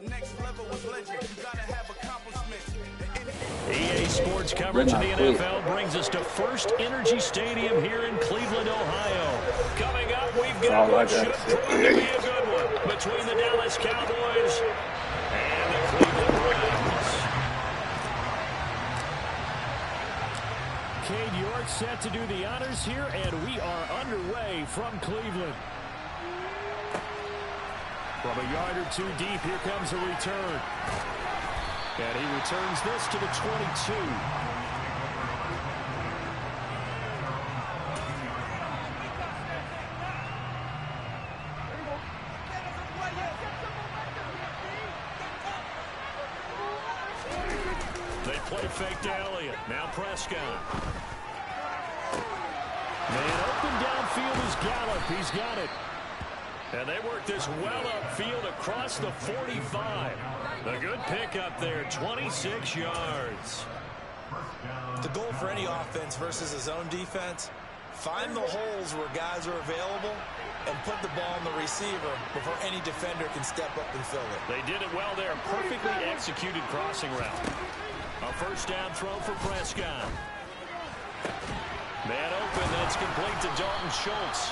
EA Sports coverage of the NFL brings us to First Energy Stadium here in Cleveland, Ohio. Coming up, we've got what should prove to be a good one between the Dallas Cowboys and the Cleveland Browns. Cade York set to do the honors here, and we are underway from Cleveland. From a yard or two deep, here comes a return. And he returns this to the 22. They play fake to Elliott. Now Prescott. Man open downfield is Gallup. He's got it. And they work this well upfield across the 45. A good pickup there, 26 yards. The goal for any offense versus a zone defense, find the holes where guys are available and put the ball on the receiver before any defender can step up and fill it. They did it well there. Perfectly executed crossing route. A first down throw for Prescott. Man open, that's complete to Dalton Schultz.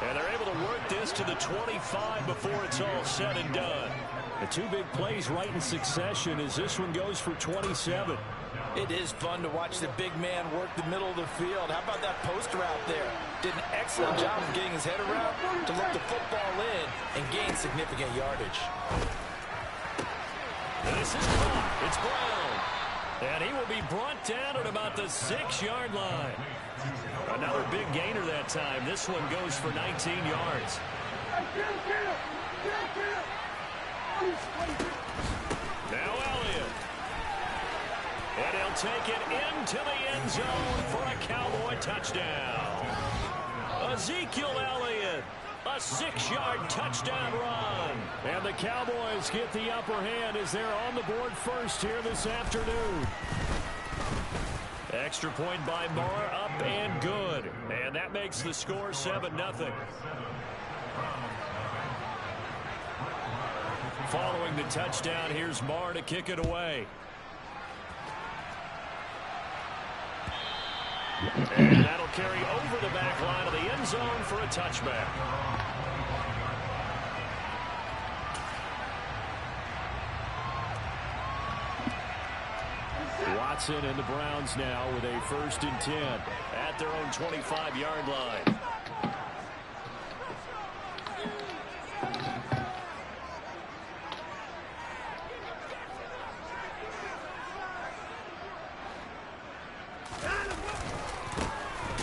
And they're able to work this to the 25 before it's all said and done. The two big plays right in succession as this one goes for 27. It is fun to watch the big man work the middle of the field. How about that post route there? Did an excellent job of getting his head around to look the football in and gain significant yardage. And this is caught. It's Brown. And he will be brought down at about the 6-yard line. Another big gainer that time. This one goes for 19 yards. Now Elliott. And he'll take it into the end zone for a Cowboy touchdown. Ezekiel Elliott. A 6-yard touchdown run. And the Cowboys get the upper hand as they're on the board first here this afternoon. Extra point by Marr, up and good. And that makes the score 7-0. Following the touchdown, here's Marr to kick it away. And that'll carry over the back line of the end zone for a touchback. Watson and the Browns now with a 1st and 10 at their own 25-yard line.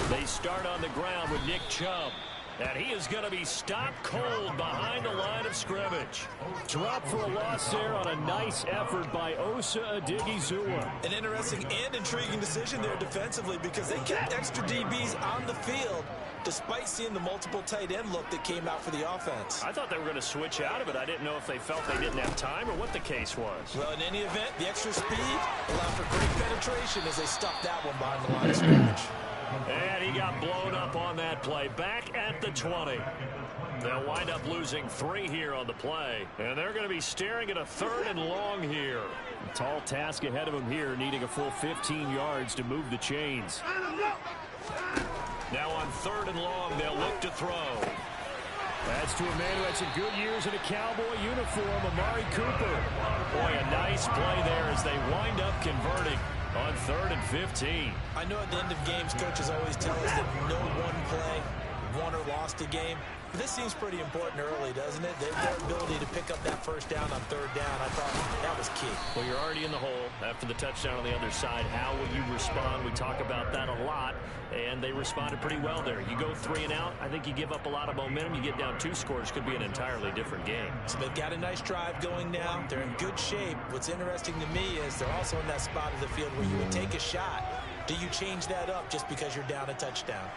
They start on the ground with Nick Chubb. And he is going to be stopped cold behind the line of scrimmage. Drop for a loss there on a nice effort by Osa Odighizuwa. An interesting and intriguing decision there defensively because they kept extra DBs on the field despite seeing the multiple tight end look that came out for the offense. I thought they were going to switch out of it. I didn't know if they felt they didn't have time or what the case was. Well, in any event, the extra speed allowed for great penetration as they stuffed that one behind the line of scrimmage. And he got blown up on that play. Back at the 20. They'll wind up losing 3 here on the play. And they're going to be staring at a 3rd and long here. A tall task ahead of them here, needing a full 15 yards to move the chains. Now on 3rd and long, they'll look to throw. That's to a man who had some good years in a Cowboy uniform, Amari Cooper. Boy, a nice play there as they wind up converting on 3rd and 15. I know at the end of games, coaches always tell us that no one play won or lost a game. But this seems pretty important early, doesn't it? Their ability to pick up that 1st down on 3rd down, I thought that was key. Well, you're already in the hole after the touchdown on the other side. How will you respond? We talk about that a lot, and they responded pretty well there. You go 3 and out, I think you give up a lot of momentum. You get down 2 scores, could be an entirely different game. So they've got a nice drive going now. They're in good shape. What's interesting to me is they're also in that spot of the field where you would take a shot. Do you change that up just because you're down a touchdown?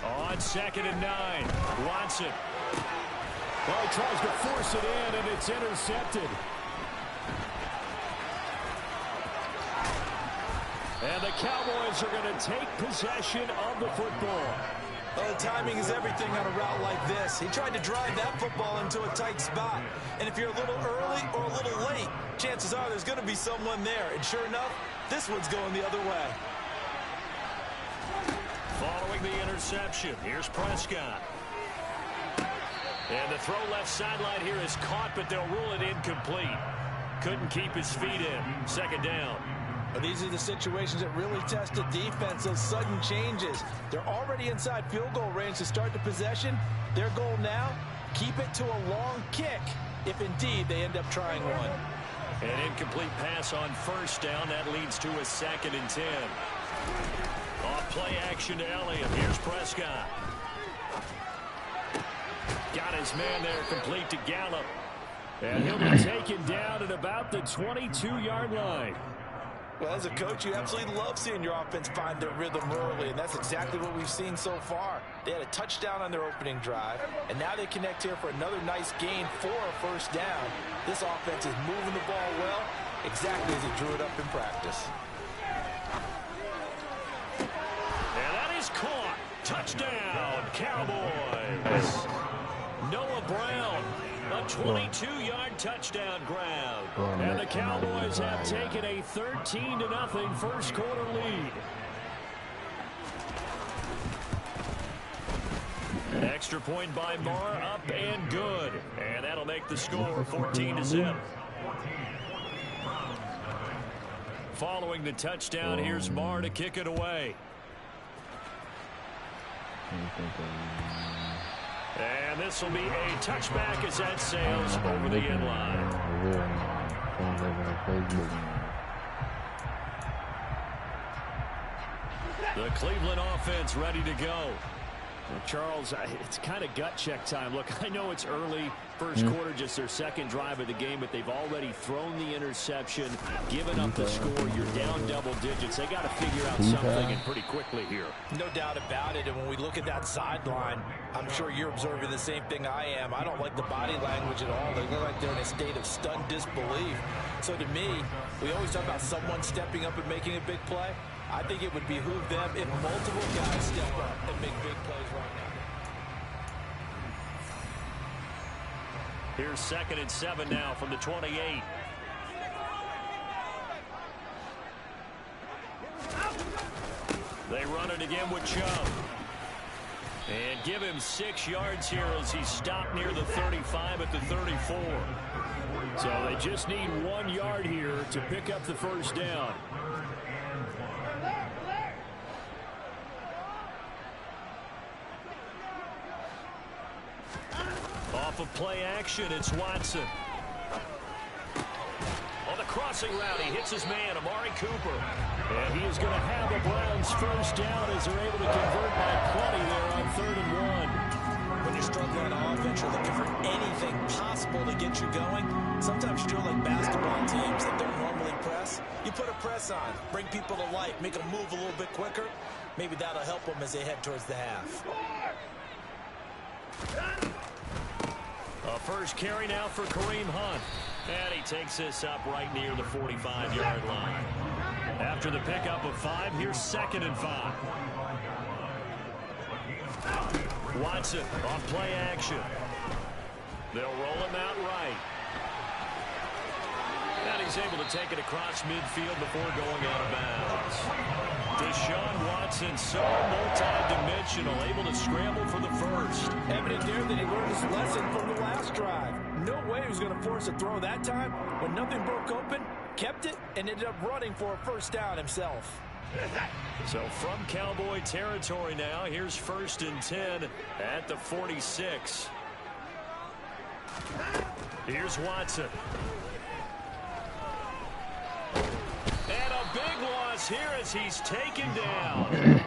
On 2nd and 9, Watson. Well, he tries to force it in, and it's intercepted. And the Cowboys are going to take possession of the football. Well, timing is everything on a route like this. He tried to drive that football into a tight spot. And if you're a little early or a little late, chances are there's going to be someone there. And sure enough, this one's going the other way. Following the interception, here's Prescott. And the throw left sideline here is caught, but they'll rule it incomplete. Couldn't keep his feet in. Second down. These are the situations that really test the defense, those sudden changes. They're already inside field goal range to start the possession. Their goal now, keep it to a long kick, if indeed they end up trying one. An incomplete pass on first down. That leads to a 2nd and 10. Off play action to Elliott. Here's Prescott. Got his man there, complete to Gallup. And he'll be taken down at about the 22-yard line. Well, as a coach, you absolutely love seeing your offense find their rhythm early, and that's exactly what we've seen so far. They had a touchdown on their opening drive, and now they connect here for another nice gain for a first down. This offense is moving the ball well, exactly as he drew it up in practice. And that is caught. Touchdown, Cowboys. Noah Brown, a 22-yard touchdown grab. And the Cowboys have taken a 13-0 first quarter lead. An extra point by Marr, up and good. And that'll make the score 14-0. Following the touchdown, here's Marr to kick it away. And this will be a touchback as that sails over the end line. The Cleveland offense ready to go. Well, Charles, it's kind of gut check time. Look, I know it's early, first quarter, just their second drive of the game, but they've already thrown the interception, given up the score. You're down double digits. They got to figure out something and pretty quickly here. No doubt about it. And when we look at that sideline, I'm sure you're observing the same thing I am. I don't like the body language at all. They look like they're in a state of stunned disbelief. So to me, we always talk about someone stepping up and making a big play. I think it would behoove them if multiple guys step up and make big plays right now. Here's 2nd and 7 now from the 28. They run it again with Chubb. And give him 6 yards here as he's stopped near the 35 at the 34. So they just need 1 yard here to pick up the first down. Off of play action, it's Watson. On the crossing route, he hits his man, Amari Cooper. And he is going to have the Browns first down as they're able to convert by plenty there on 3rd and 1. When you're struggling on offense, you're looking for anything possible to get you going. Sometimes you do it like basketball teams that don't normally press. You put a press on, bring people to life, make them move a little bit quicker. Maybe that'll help them as they head towards the half. A first carry now for Kareem Hunt. And he takes this up right near the 45-yard line. After the pickup of 5, here's 2nd and 5. Watson on play action. They'll roll him out right. And he's able to take it across midfield before going out of bounds. Deshaun Watson, so multi-dimensional, able to scramble for the first. Evident there that he learned his lesson from the last drive. No way he was going to force a throw that time. When nothing broke open, kept it, and ended up running for a first down himself. So from Cowboy territory now, here's 1st and 10 at the 46. Here's Watson. And a big loss here as he's taken down.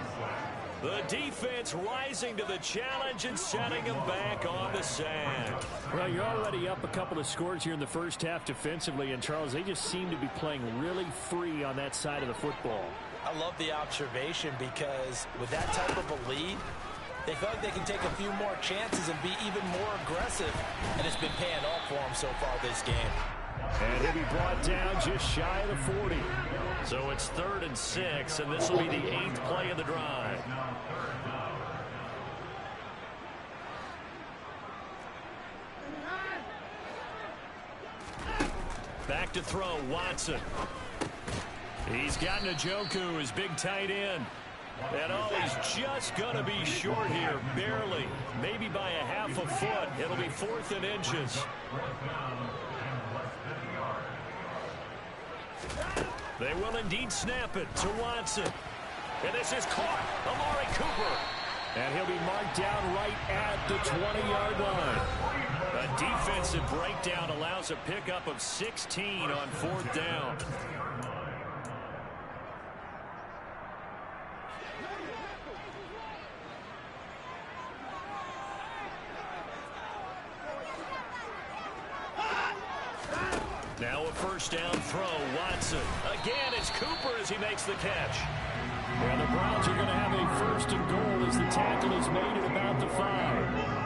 The defense rising to the challenge and setting him back on the sand. Well, you're already up a couple of scores here in the first half defensively, and Charles, they just seem to be playing really free on that side of the football. I love the observation because with that type of a lead, they feel like they can take a few more chances and be even more aggressive, and it's been paying off for them so far this game. And he'll be brought down just shy of the 40. So it's 3rd and 6, and this will be the 8th play of the drive. Back to throw, Watson. He's got Njoku, his big tight end. And he's just going to be short here, barely. Maybe by a half a foot. It'll be 4th and inches. They will indeed snap it to Watson. And this is caught. Amari Cooper. And he'll be marked down right at the 20-yard line. A defensive breakdown allows a pickup of 16 on 4th down. Now a first down throw, Watson. Again, it's Cooper as he makes the catch. And the Browns are going to have a first and goal as the tackle is made at about the 5.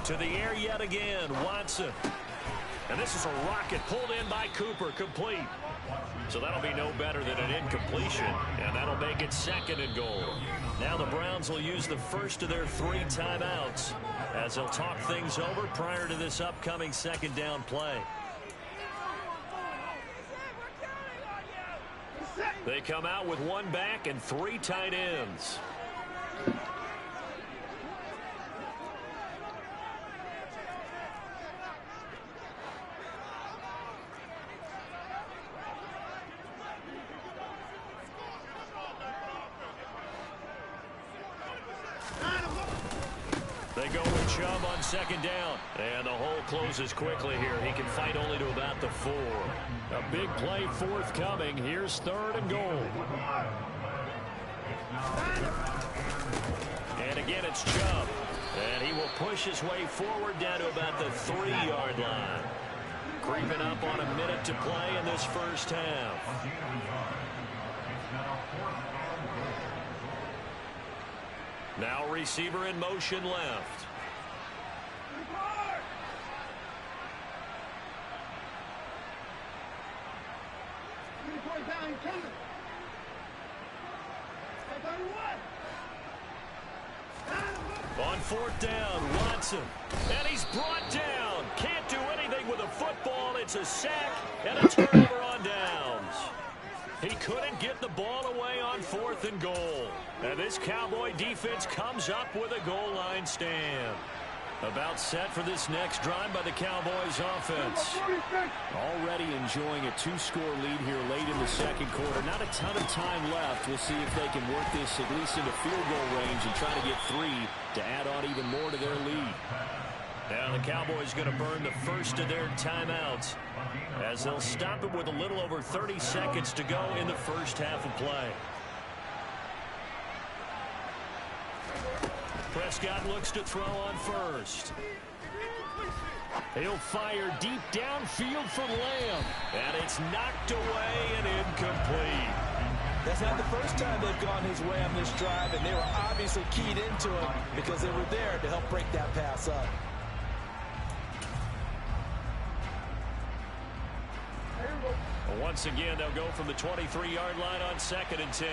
To the air yet again, Watson. And this is a rocket pulled in by Cooper, complete. So that'll be no better than an incompletion, and that'll make it 2nd and goal. Now the Browns will use the first of their 3 timeouts as they'll talk things over prior to this upcoming 2nd down play. They come out with 1 back and 3 tight ends. They go with Chubb on 2nd down. And the hole closes quickly here. He can fight only to about the 4. A big play forthcoming. Here's 3rd and goal. And again, it's Chubb. And he will push his way forward down to about the 3-yard line. Creeping up on a minute to play in this first half. Now receiver in motion left. On 4th down, Watson. And he's brought down. Can't do anything with a football. It's a sack and a turnover on downs. He couldn't get the ball away on 4th and goal. And this Cowboy defense comes up with a goal line stand. About set for this next drive by the Cowboys offense. Already enjoying a 2-score lead here late in the 2nd quarter. Not a ton of time left. We'll see if they can work this at least into field goal range and try to get 3 to add on even more to their lead. Now the Cowboys going to burn the first of their timeouts as they'll stop it with a little over 30 seconds to go in the first half of play. Prescott looks to throw on first. He'll fire deep downfield for Lamb. And it's knocked away and incomplete. That's not the first time they've gone his way on this drive, and they were obviously keyed into it because they were there to help break that pass up. Once again, they'll go from the 23-yard line on 2nd and 10.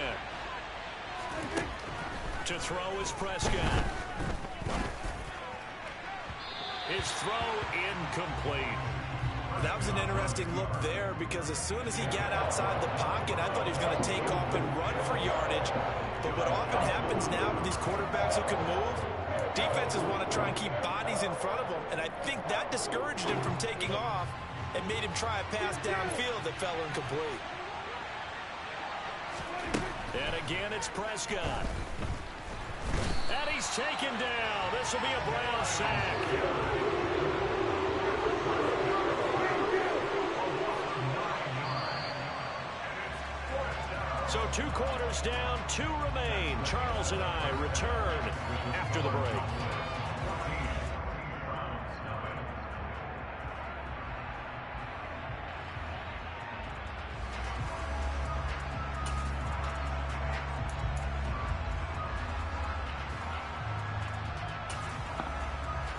To throw is Prescott. His throw incomplete. That was an interesting look there because as soon as he got outside the pocket, I thought he was going to take off and run for yardage. But what often happens now with these quarterbacks who can move, defenses want to try and keep bodies in front of them. And I think that discouraged him from taking off and made him try a pass downfield that fell incomplete. And again, it's Prescott. And he's taken down. This will be a Brown sack. So 2 quarters down, 2 remain. Charles and I return after the break.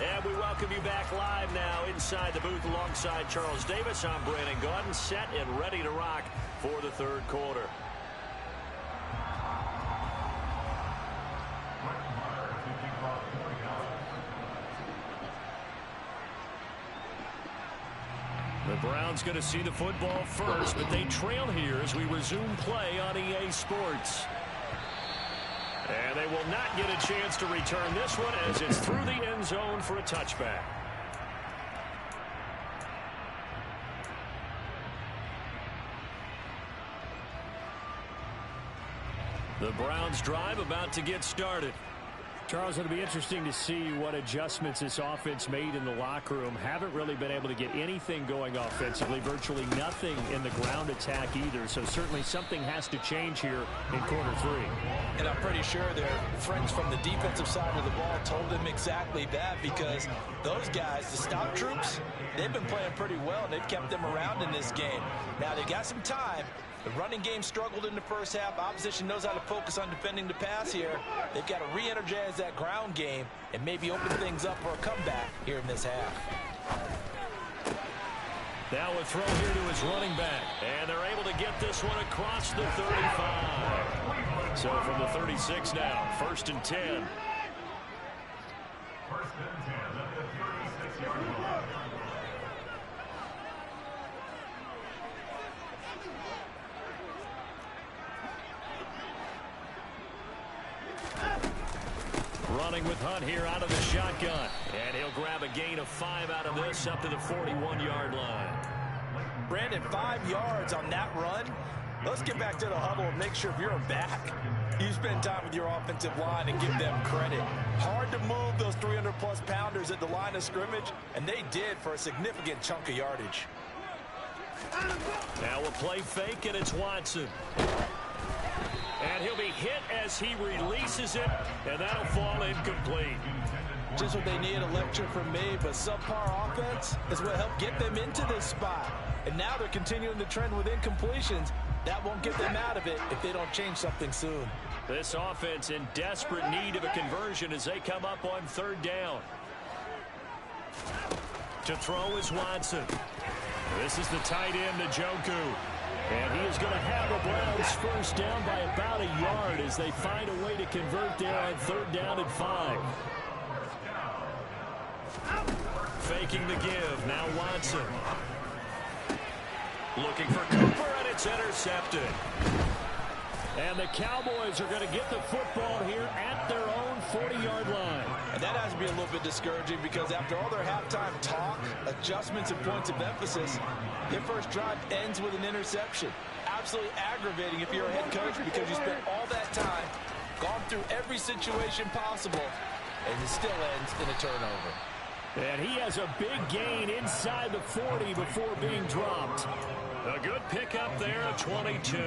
And we welcome you back live now inside the booth alongside Charles Davis. I'm Brandon Gaudin, set and ready to rock for the 3rd quarter. Browns going to see the football first, but they trail here as we resume play on EA Sports. And they will not get a chance to return this one as it's through the end zone for a touchback. The Browns drive about to get started. Charles, it'll be interesting to see what adjustments this offense made in the locker room. Haven't really been able to get anything going offensively, virtually nothing in the ground attack either. So certainly something has to change here in quarter three. And I'm pretty sure their friends from the defensive side of the ball told them exactly that, because those guys, the stop troops, they've been playing pretty well, and they've kept them around in this game. Now, they got some time. The running game struggled in the first half. Opposition knows how to focus on defending the pass here. They've got to re-energize that ground game and maybe open things up for a comeback here in this half. Now a throw here to his running back. And they're able to get this one across the 35. So from the 36 now, 1st and 10. 1st and 10 at the 36-yard line. Running with Hunt here out of the shotgun. And he'll grab a gain of 5 out of this up to the 41-yard line. Brandon, 5 yards on that run. Let's get back to the huddle and make sure if you're back, you spend time with your offensive line and give them credit. Hard to move those 300-plus pounders at the line of scrimmage, and they did for a significant chunk of yardage. Now a play fake, and it's Watson. And he'll be hit as he releases it, and that'll fall incomplete. Just what they need, a lecture from me, but subpar offense is what helped get them into this spot. And now they're continuing the trend with incompletions. That won't get them out of it if they don't change something soon. This offense in desperate need of a conversion as they come up on 3rd down. To throw is Watson. This is the tight end, Njoku. And he is going to have the Browns first down by about a yard as they find a way to convert there on 3rd down and 5. Faking the give. Now Watson. Looking for Cooper, and it's intercepted. And the Cowboys are going to get the football here at their own 40-yard line. And that has to be a little bit discouraging, because after all their halftime talk, adjustments and points of emphasis, their first drive ends with an interception. Absolutely aggravating if you're a head coach, because you spent all that time, gone through every situation possible, and it still ends in a turnover. And he has a big gain inside the 40 before being dropped. A good pickup there at 22.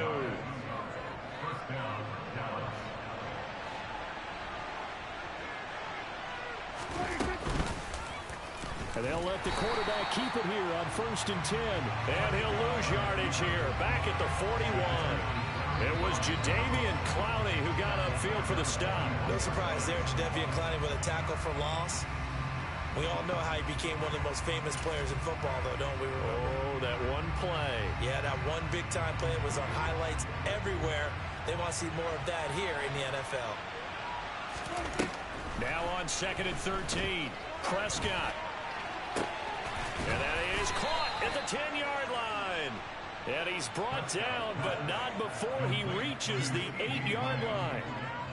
And they'll let the quarterback keep it here on 1st and 10. And he'll lose yardage here, back at the 41. It was Jadeveon Clowney who got upfield for the stop. No surprise there, Jadeveon Clowney with a tackle for loss. We all know how he became one of the most famous players in football, though, don't we? Oh, that one play. Yeah, that one big-time play was on highlights everywhere. They want to see more of that here in the NFL. Now on 2nd and 13, Prescott. And that is caught at the 10-yard line. And he's brought down, but not before he reaches the 8-yard line.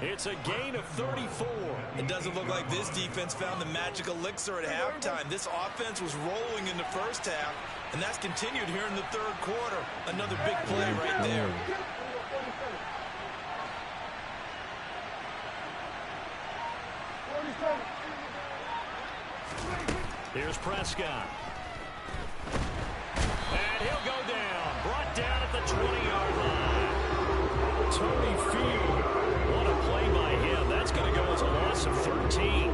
It's a gain of 34. It doesn't look like this defense found the magic elixir at halftime. This offense was rolling in the first half, and that's continued here in the 3rd quarter. Another big play right there. Here's Prescott. And he'll go down. Brought down at the 20-yard line. Tony Field. What a play by him. That's going to go as a loss of 13.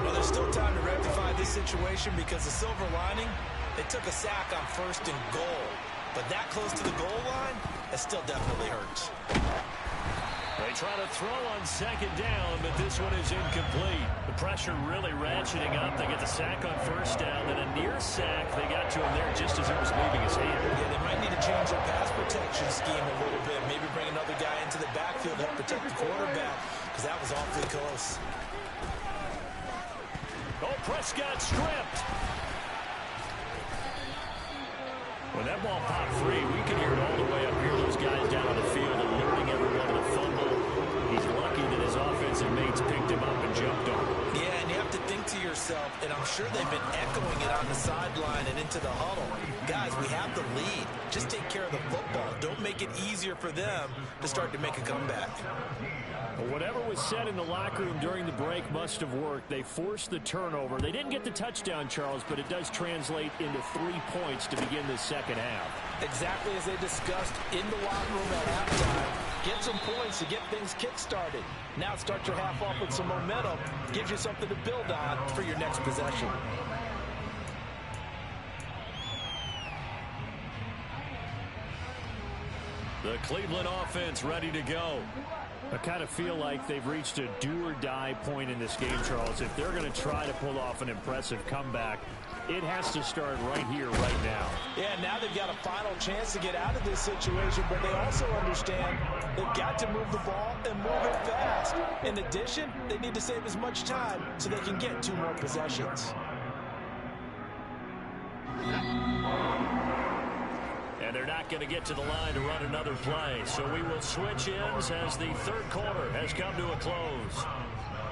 Well, there's still time to rectify this situation, because the silver lining, they took a sack on 1st and goal. But that close to the goal line, that still definitely hurts. They try to throw on 2nd down, but this one is incomplete. The pressure really ratcheting up. They get the sack on 1st down, then a near sack. They got to him there just as it was leaving his hand. Yeah, they might need to change their pass protection scheme a little bit. Maybe bring another guy into the backfield to help protect the quarterback, because that was awfully close. Oh, Prescott stripped. When that ball popped free, we could hear it all the way up here. Those guys down on the field alerting everyone to the fumble. He's lucky that his offensive mates picked him up and jumped on him. Yeah, and you have to think to yourself, and I'm sure they've been echoing it on the sideline and into the huddle. Guys, we have the lead. Just take care of the football. Don't make it easier for them to start to make a comeback. Well, whatever was said in the locker room during the break must have worked. They forced the turnover. They didn't get the touchdown, Charles, but it does translate into 3 points to begin the second half. Exactly as they discussed in the locker room at halftime. Get some points to get things kick-started. Now start your half off with some momentum. Gives you something to build on for your next possession. The Cleveland offense ready to go. I kind of feel like they've reached a do-or-die point in this game, Charles. If they're going to try to pull off an impressive comeback, it has to start right here, right now. Yeah, now they've got a final chance to get out of this situation, but they also understand they've got to move the ball and move it fast. In addition, they need to save as much time so they can get 2 more possessions. And they're not going to get to the line to run another play. So we will switch ends as the third quarter has come to a close.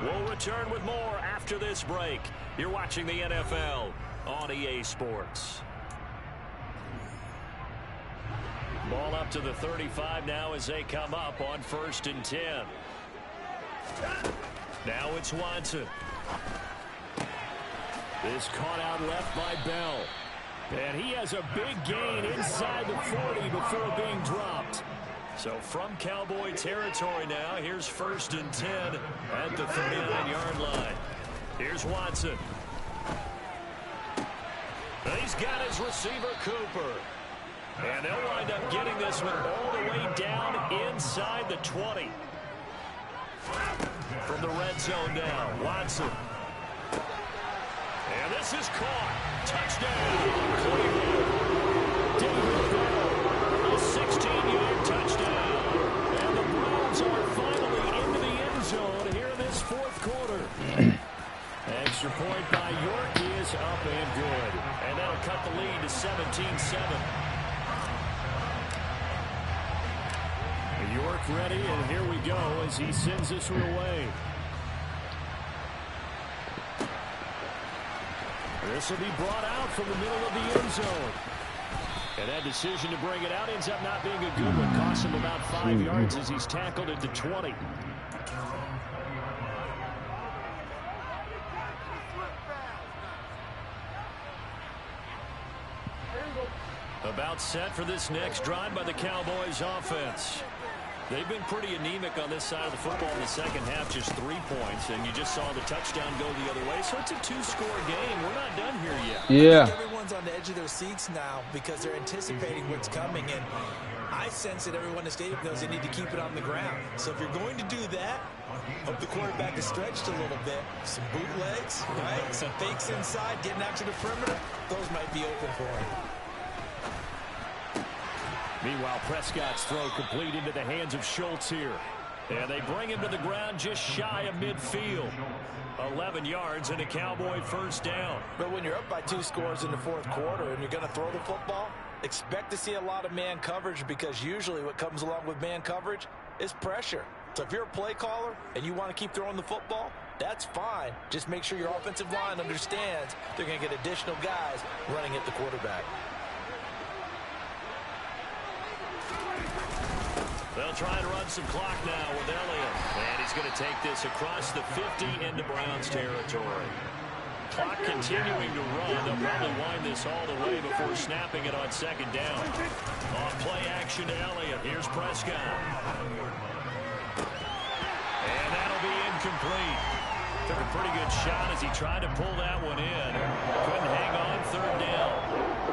We'll return with more after this break. You're watching the NFL on EA Sports. Ball up to the 35 now as they come up on 1st and 10. Now it's Watson. This caught out left by Bell. And he has a big gain inside the 40 before being dropped. So from Cowboy territory now, here's 1st and 10 at the 39-yard line. Here's Watson. He's got his receiver, Cooper. And they'll wind up getting this one all the way down inside the 20. From the red zone now, Watson. And this is caught. Touchdown, Cleveland. David Bell, a 16-yard touchdown. And the Browns are finally into the end zone here in this 4th quarter. Extra point by York is up and good. And that'll cut the lead to 17-7. York ready, and here we go as he sends this one away. This will be brought out from the middle of the end zone. And that decision to bring it out ends up not being a good one. Costs him about 5 yards as he's tackled at the 20. About set for this next drive by the Cowboys offense. They've been pretty anemic on this side of the football in the second half, just 3 points, and you just saw the touchdown go the other way. So it's a 2-score game. We're not done here yet. Yeah. Everyone's on the edge of their seats now because they're anticipating what's coming, and I sense that everyone in the stadium knows they need to keep it on the ground. So if you're going to do that, hope the quarterback is stretched a little bit. Some bootlegs, right? Some fakes inside, getting out to the perimeter. Those might be open for him. Meanwhile, Prescott's throw complete into the hands of Schultz here. And they bring him to the ground just shy of midfield. 11 yards and a Cowboy first down. But when you're up by 2 scores in the 4th quarter and you're going to throw the football, expect to see a lot of man coverage because usually what comes along with man coverage is pressure. So if you're a play caller and you want to keep throwing the football, that's fine. Just make sure your offensive line understands they're going to get additional guys running at the quarterback. They'll try and run some clock now with Elliott. And he's going to take this across the 50 into Browns territory. Clock continuing to run. They'll probably wind this all the way before snapping it on 2nd down. On play action to Elliott. Here's Prescott. And that'll be incomplete. Took a pretty good shot as he tried to pull that one in. Couldn't hang on 3rd down.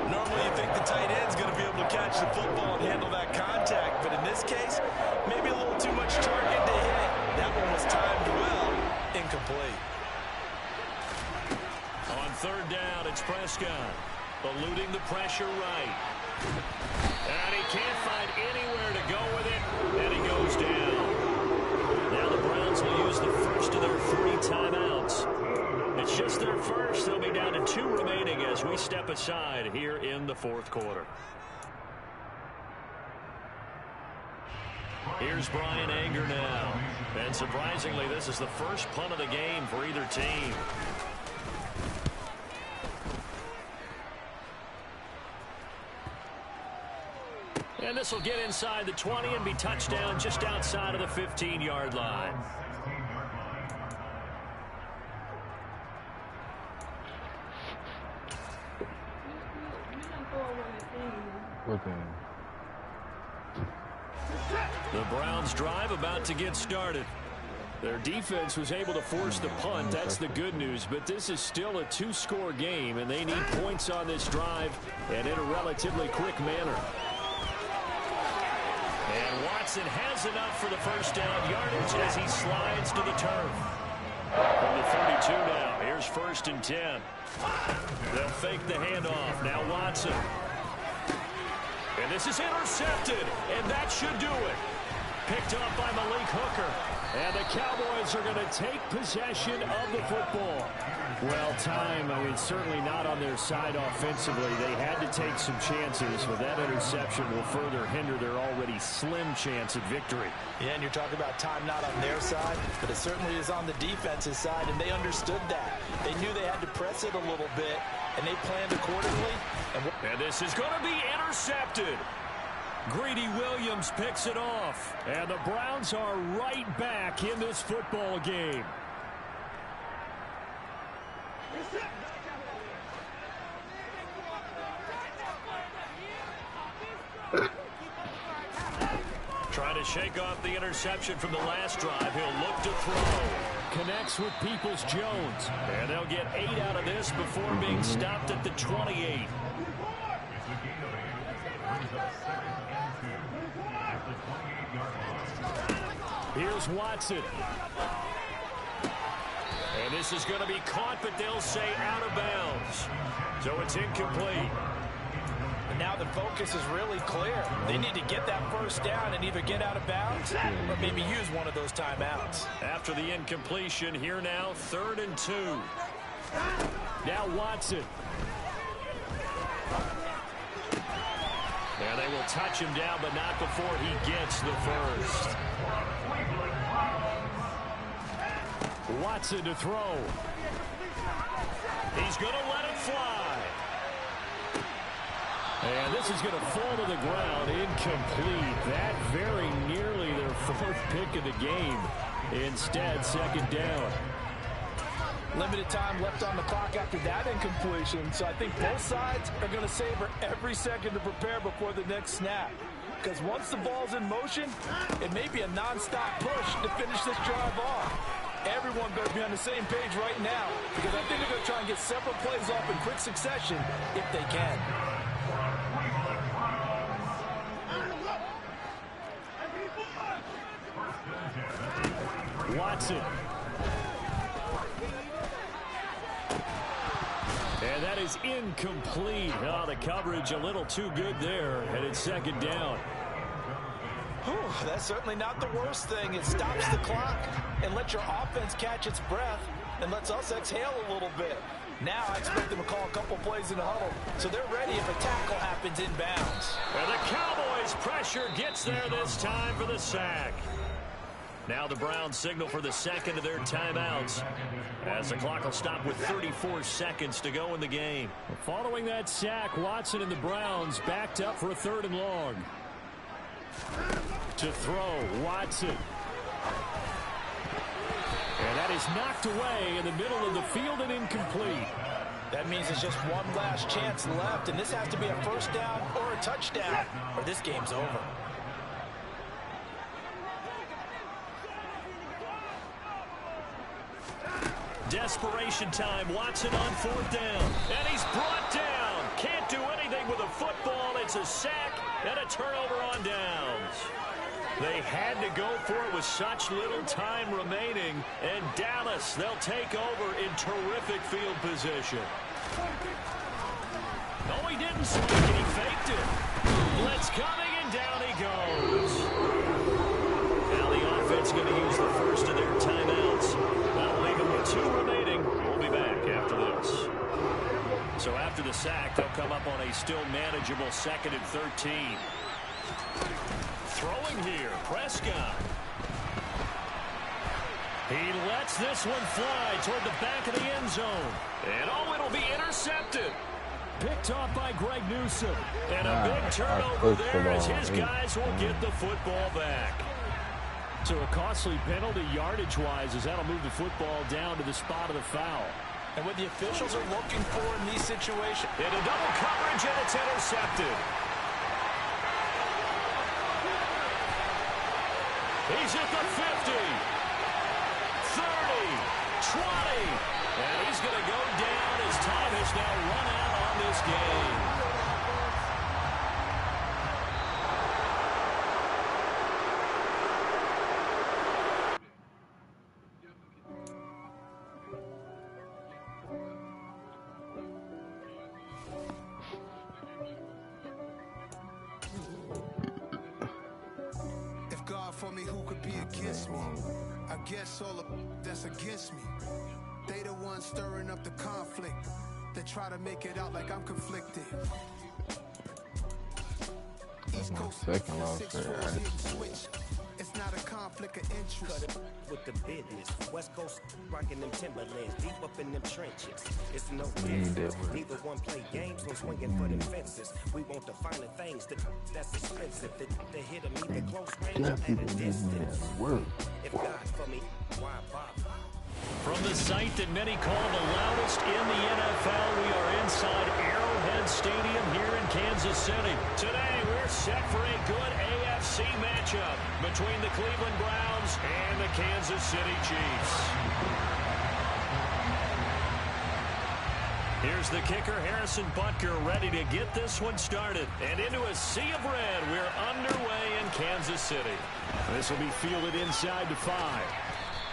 Normally you think the tight end's going to be able to catch the football and handle that contact, but in this case, maybe a little too much target to hit. That one was timed well. Incomplete. On 3rd down, it's Prescott. Eluding the pressure right. And he can't find anywhere to go with it, and he goes down. Now the Browns will use the first of their 3 timeouts. It's just their first. They'll be down to 2 remaining as we step aside here in the 4th quarter. Here's Brian Anger now. And surprisingly, this is the first punt of the game for either team. And this will get inside the 20 and be touchdown just outside of the 15-yard line. The Browns drive about to get started. Their defense was able to force the punt. That's the good news. But this is still a two-score game, and they need points on this drive and in a relatively quick manner. And Watson has enough for the first down yardage as he slides to the turf. From the 32 now, here's 1st and 10. They'll fake the handoff. Now Watson. And this is intercepted, and that should do it. Picked up by Malik Hooker. And the Cowboys are going to take possession of the football. Well, certainly not on their side offensively. They had to take some chances, but that interception will further hinder their already slim chance at victory. Yeah, and you're talking about time not on their side, but it certainly is on the defense's side, and they understood that. They knew they had to press it a little bit, and they planned accordingly. And this is going to be intercepted. Greedy Williams picks it off. And the Browns are right back in this football game. Trying to shake off the interception from the last drive. He'll look to throw. Connects with Peoples-Jones. And they'll get 8 out of this before being stopped at the 28. Here's Watson. And this is going to be caught, but they'll say out of bounds. So it's incomplete. And now the focus is really clear. They need to get that first down and either get out of bounds or maybe use one of those timeouts. After the incompletion, here now, 3rd and 2. Now Watson. And they will touch him down, but not before he gets the first. Watson to throw. He's going to let it fly. And this is going to fall to the ground. Incomplete. That very nearly their 4th pick of the game. Instead, 2nd down. Limited time left on the clock after that incompletion, so I think both sides are going to savor every second to prepare before the next snap. Because once the ball's in motion, it may be a non-stop push to finish this drive off. Everyone better be on the same page right now, because I think they're going to try and get several plays off in quick succession if they can. Watson. And that is incomplete. Oh, the coverage a little too good there, and it's 2nd down. Whew, that's certainly not the worst thing. It stops the clock and lets your offense catch its breath and lets us exhale a little bit. Now I expect them to call a couple plays in the huddle, so they're ready if a tackle happens inbounds. And the Cowboys' pressure gets there this time for the sack. Now the Browns signal for the 2nd of their timeouts, as the clock will stop with 34 seconds to go in the game. Following that sack, Watson and the Browns backed up for a 3rd and long. To throw, Watson. And that is knocked away in the middle of the field and incomplete. That means it's just one last chance left, and this has to be a first down or a touchdown, or this game's over. Desperation time. Watson on 4th down. And he's brought down. Can't do anything with a football. It's a sack and a turnover on downs. They had to go for it with such little time remaining. And Dallas, they'll take over in terrific field position. No, he didn't swing it. He faked it. Blitz coming, and down he goes. Now the offense going to use the first of their timeouts. That'll leave them with 2 remaining. We'll be back after this. So after the sack, they'll come up on a still manageable 2nd and 13. Throwing here, Prescott. He lets this one fly toward the back of the end zone. And oh, it'll be intercepted. Picked off by Greg Newsome. And a big turnover there as his guys will get the football back. So a costly penalty yardage-wise as that'll move the football down to the spot of the foul. And what the officials are looking for in these situations. Into double coverage, and it's intercepted. He's at the 50. 30. 20. And he's going to go down as time has now run out on this game. For me, who could be against me? I guess all of that's against me. They the ones stirring up the conflict. They try to make it out like I'm conflicted. East Coast second loss switch. It's not a conflict of interest. Cut it with the business. West Coast rocking them Timberlands, deep up in them trenches. It's no difference. Neither one play games, no swinging for them fences. We want the finer things that's expensive. The hit them either close range or at a distance. If God for me, why bother? From the site that many call the loudest in the NFL, we are inside Arrowhead Stadium here in Kansas City. Today, we're set for a good AFC matchup between the Cleveland Browns and the Kansas City Chiefs. Here's the kicker, Harrison Butker, ready to get this one started. And into a sea of red, we're underway in Kansas City. This will be fielded inside to 5.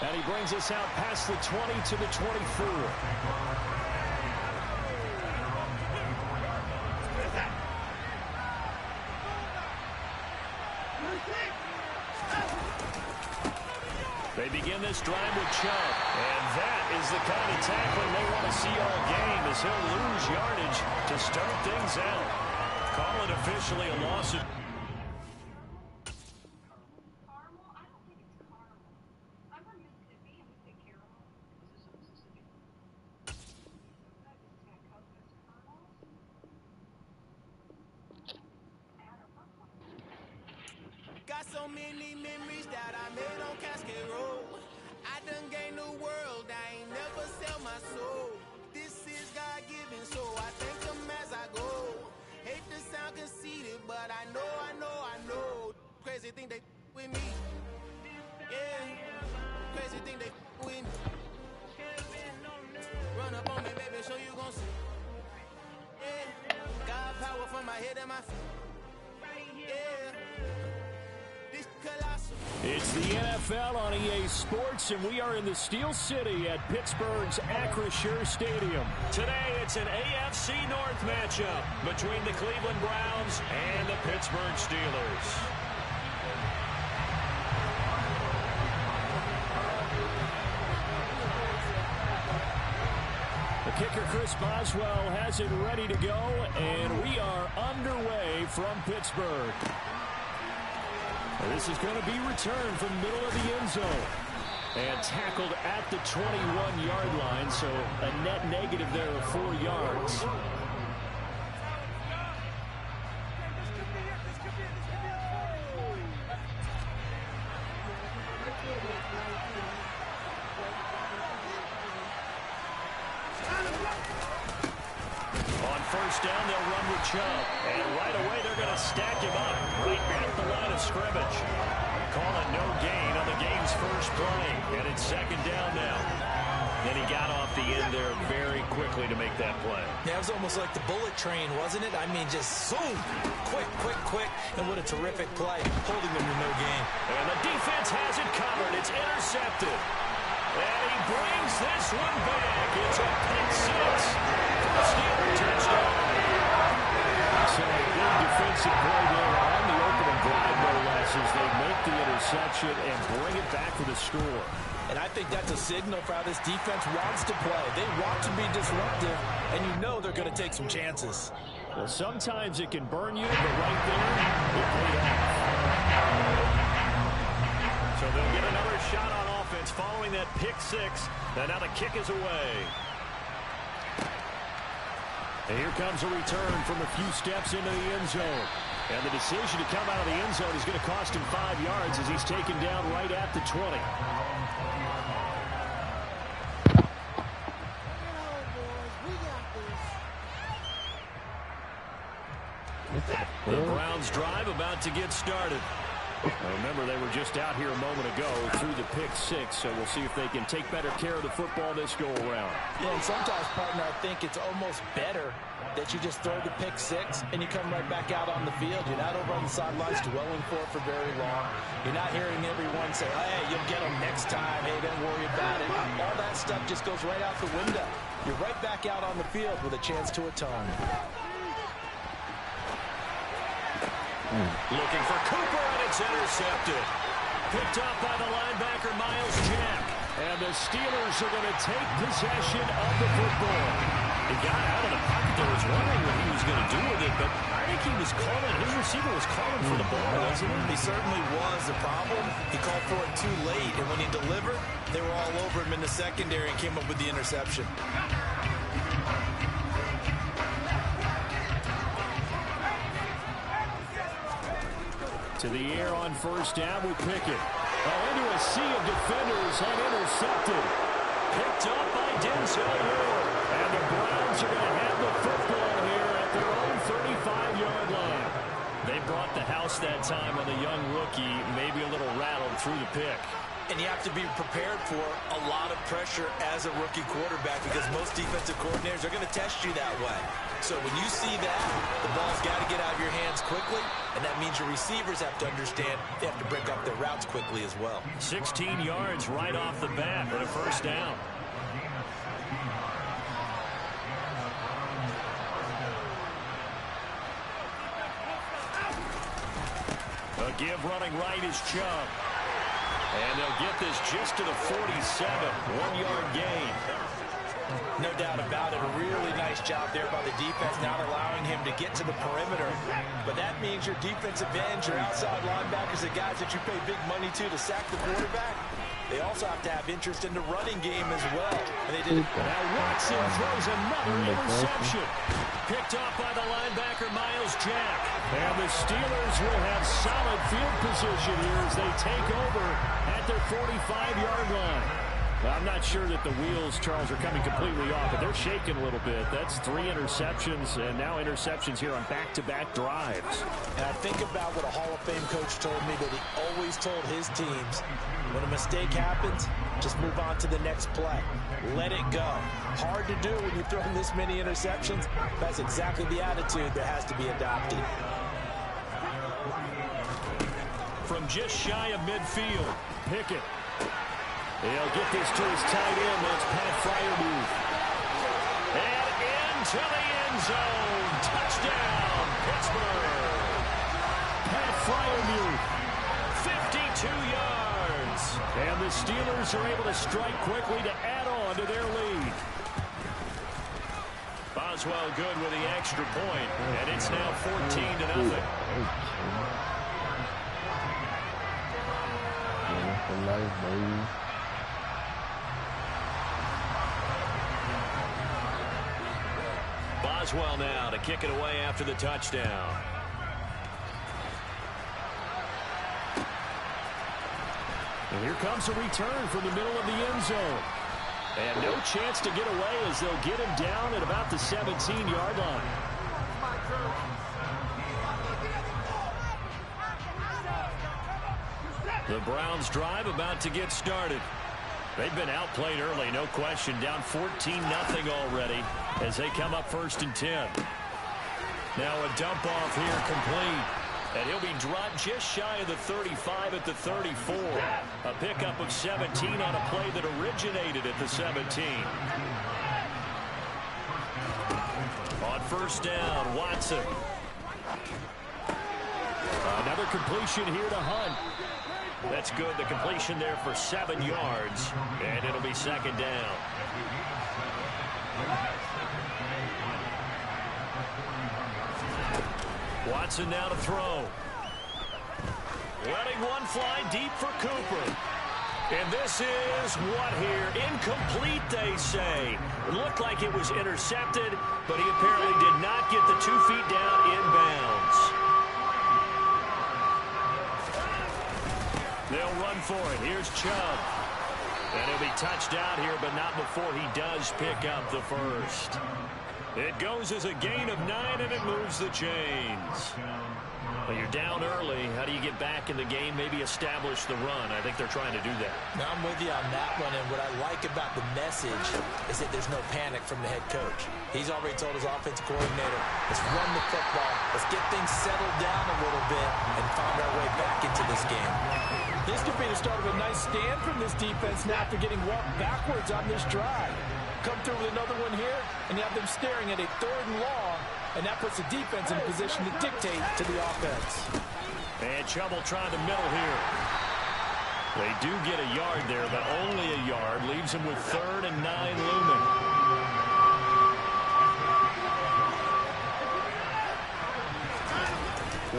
And he brings us out past the 20 to the 24. They begin this drive with Chubb. And that is the kind of tackling they want to see all game as he'll lose yardage to start things out. Call it officially a loss. Got so many memories that I made on Casket Road. I done gained the world, I ain't never sell my soul. This is God-given, so I thank him as I go. Hate to sound conceited, but I know. Crazy thing they with me. Yeah, crazy thing they with me. Run up on me, baby, show you gon' see. Yeah, God power from my head and my feet. Yeah. It's the NFL on EA Sports, and we are in the Steel City at Pittsburgh's Acrisure Stadium. Today, it's an AFC North matchup between the Cleveland Browns and the Pittsburgh Steelers. The kicker, Chris Boswell, has it ready to go, and we are underway from Pittsburgh. This is going to be returned from the middle of the end zone. And tackled at the 21-yard line, so a net negative there of 4 yards. On first down, they'll run with Chubb. And right away, they're going to stack him up right at the line of scrimmage. Call it no gain on the game's first play. And it's second down now. Then he got off the end there very quickly to make that play. Yeah, it was almost like the bullet train, wasn't it? I mean, just zoom. Quick. And what a terrific play, holding them to no gain. And the defense has it covered. It's intercepted. And he brings this one back. It's a pick six. Steeler touchdown. So a big defensive play there on the opening drive, no less, as they make the interception and bring it back for the score. And I think that's a signal for how this defense wants to play. They want to be disruptive, and you know they're going to take some chances. Well, sometimes it can burn you, but right there, it paid off. So they'll get another shot on offense following that pick six. And now the kick is away. And here comes a return from a few steps into the end zone. And the decision to come out of the end zone is going to cost him 5 yards as he's taken down right at the 20. The Browns drive about to get started. Remember, they were just out here a moment ago through the pick six, so we'll see if they can take better care of the football this go-around. Yeah, and sometimes, partner, I think it's almost better that you just throw the pick six and you come right back out on the field. You're not over on the sidelines dwelling for it for very long. You're not hearing everyone say, hey, you'll get them next time. Hey, don't worry about it. All that stuff just goes right out the window. You're right back out on the field with a chance to atone. Looking for Cooper, and it's intercepted. Picked up by the linebacker, Miles Jack. And the Steelers are going to take possession of the football. He got out of the pocket there, was wondering what he was going to do with it, but I think he was calling, his receiver was calling for the ball, wasn't he? He certainly was. The problem, he called for it too late, and when he delivered, they were all over him in the secondary and came up with the interception. To the air on first down with Pickett. Into a sea of defenders and intercepted. Picked up by Denzel Ward. And the Browns are going to have the football here at their own 35-yard line. They brought the house that time on the young rookie, maybe a little rattled through the pick. And you have to be prepared for a lot of pressure as a rookie quarterback because most defensive coordinators are going to test you that way. So when you see that, the ball's got to get out of your hands quickly, and that means your receivers have to understand they have to break up their routes quickly as well. 16 yards right off the bat for a first down. A give running right is Chubb. And they'll get this just to the 47, 1-yard gain. No doubt about it. A really nice job there by the defense, not allowing him to get to the perimeter. But that means your defensive ends, your outside linebackers, the guys that you pay big money to sack the quarterback, they also have to have interest in the running game as well. And they did. Now Watson throws another interception. Picked off by the linebacker, Miles Jack. And the Steelers will have solid field position here as they take over at their 45-yard line. Well, I'm not sure that the wheels, Charles, are coming completely off, but they're shaking a little bit. That's 3 interceptions, and now interceptions here on back-to-back drives. And I think about what a Hall of Fame coach told me that he always told his teams, when a mistake happens, just move on to the next play. Let it go. Hard to do when you're throwing this many interceptions. That's exactly the attitude that has to be adopted. From just shy of midfield, Pickett. He'll get this to his tight end. That's Pat Freiermuth. And into the end zone. Touchdown, Pittsburgh. Pat Freiermuth. 52 yards. And the Steelers are able to strike quickly to add on to their lead. Boswell good with the extra point, and it's now 14-0. Boswell now to kick it away after the touchdown. And here comes a return from the middle of the end zone. And no chance to get away as they'll get him down at about the 17-yard line. The Browns drive about to get started. They've been outplayed early, no question. Down 14-0 already as they come up 1st and 10. Now a dump off here complete. And he'll be dropped just shy of the 35 at the 34. A pickup of 17 on a play that originated at the 17. On 1st down, Watson. Another completion here to Hunt. That's good. The completion there for 7 yards. And it'll be 2nd down. Watson now to throw. Letting one fly deep for Cooper. And this is what here? Incomplete, they say. It looked like it was intercepted, but he apparently did not get the 2 feet down inbounds. They'll run for it. Here's Chubb. And he'll be touched out here, but not before he does pick up the first. It goes as a gain of 9, and it moves the chains. Well, you're down early. How do you get back in the game? Maybe establish the run. I think they're trying to do that. Now, I'm with you on that one, and what I like about the message is that there's no panic from the head coach. He's already told his offensive coordinator, let's run the football, let's get things settled down a little bit, and find our way back into this game. This could be the start of a nice stand from this defense now after getting walked backwards on this drive. Come through with another one here, and you have them staring at a 3rd and long, and that puts the defense in a position to dictate to the offense. And Chubb will try the middle here. They do get a yard there, but only a yard. Leaves him with 3rd and 9 looming.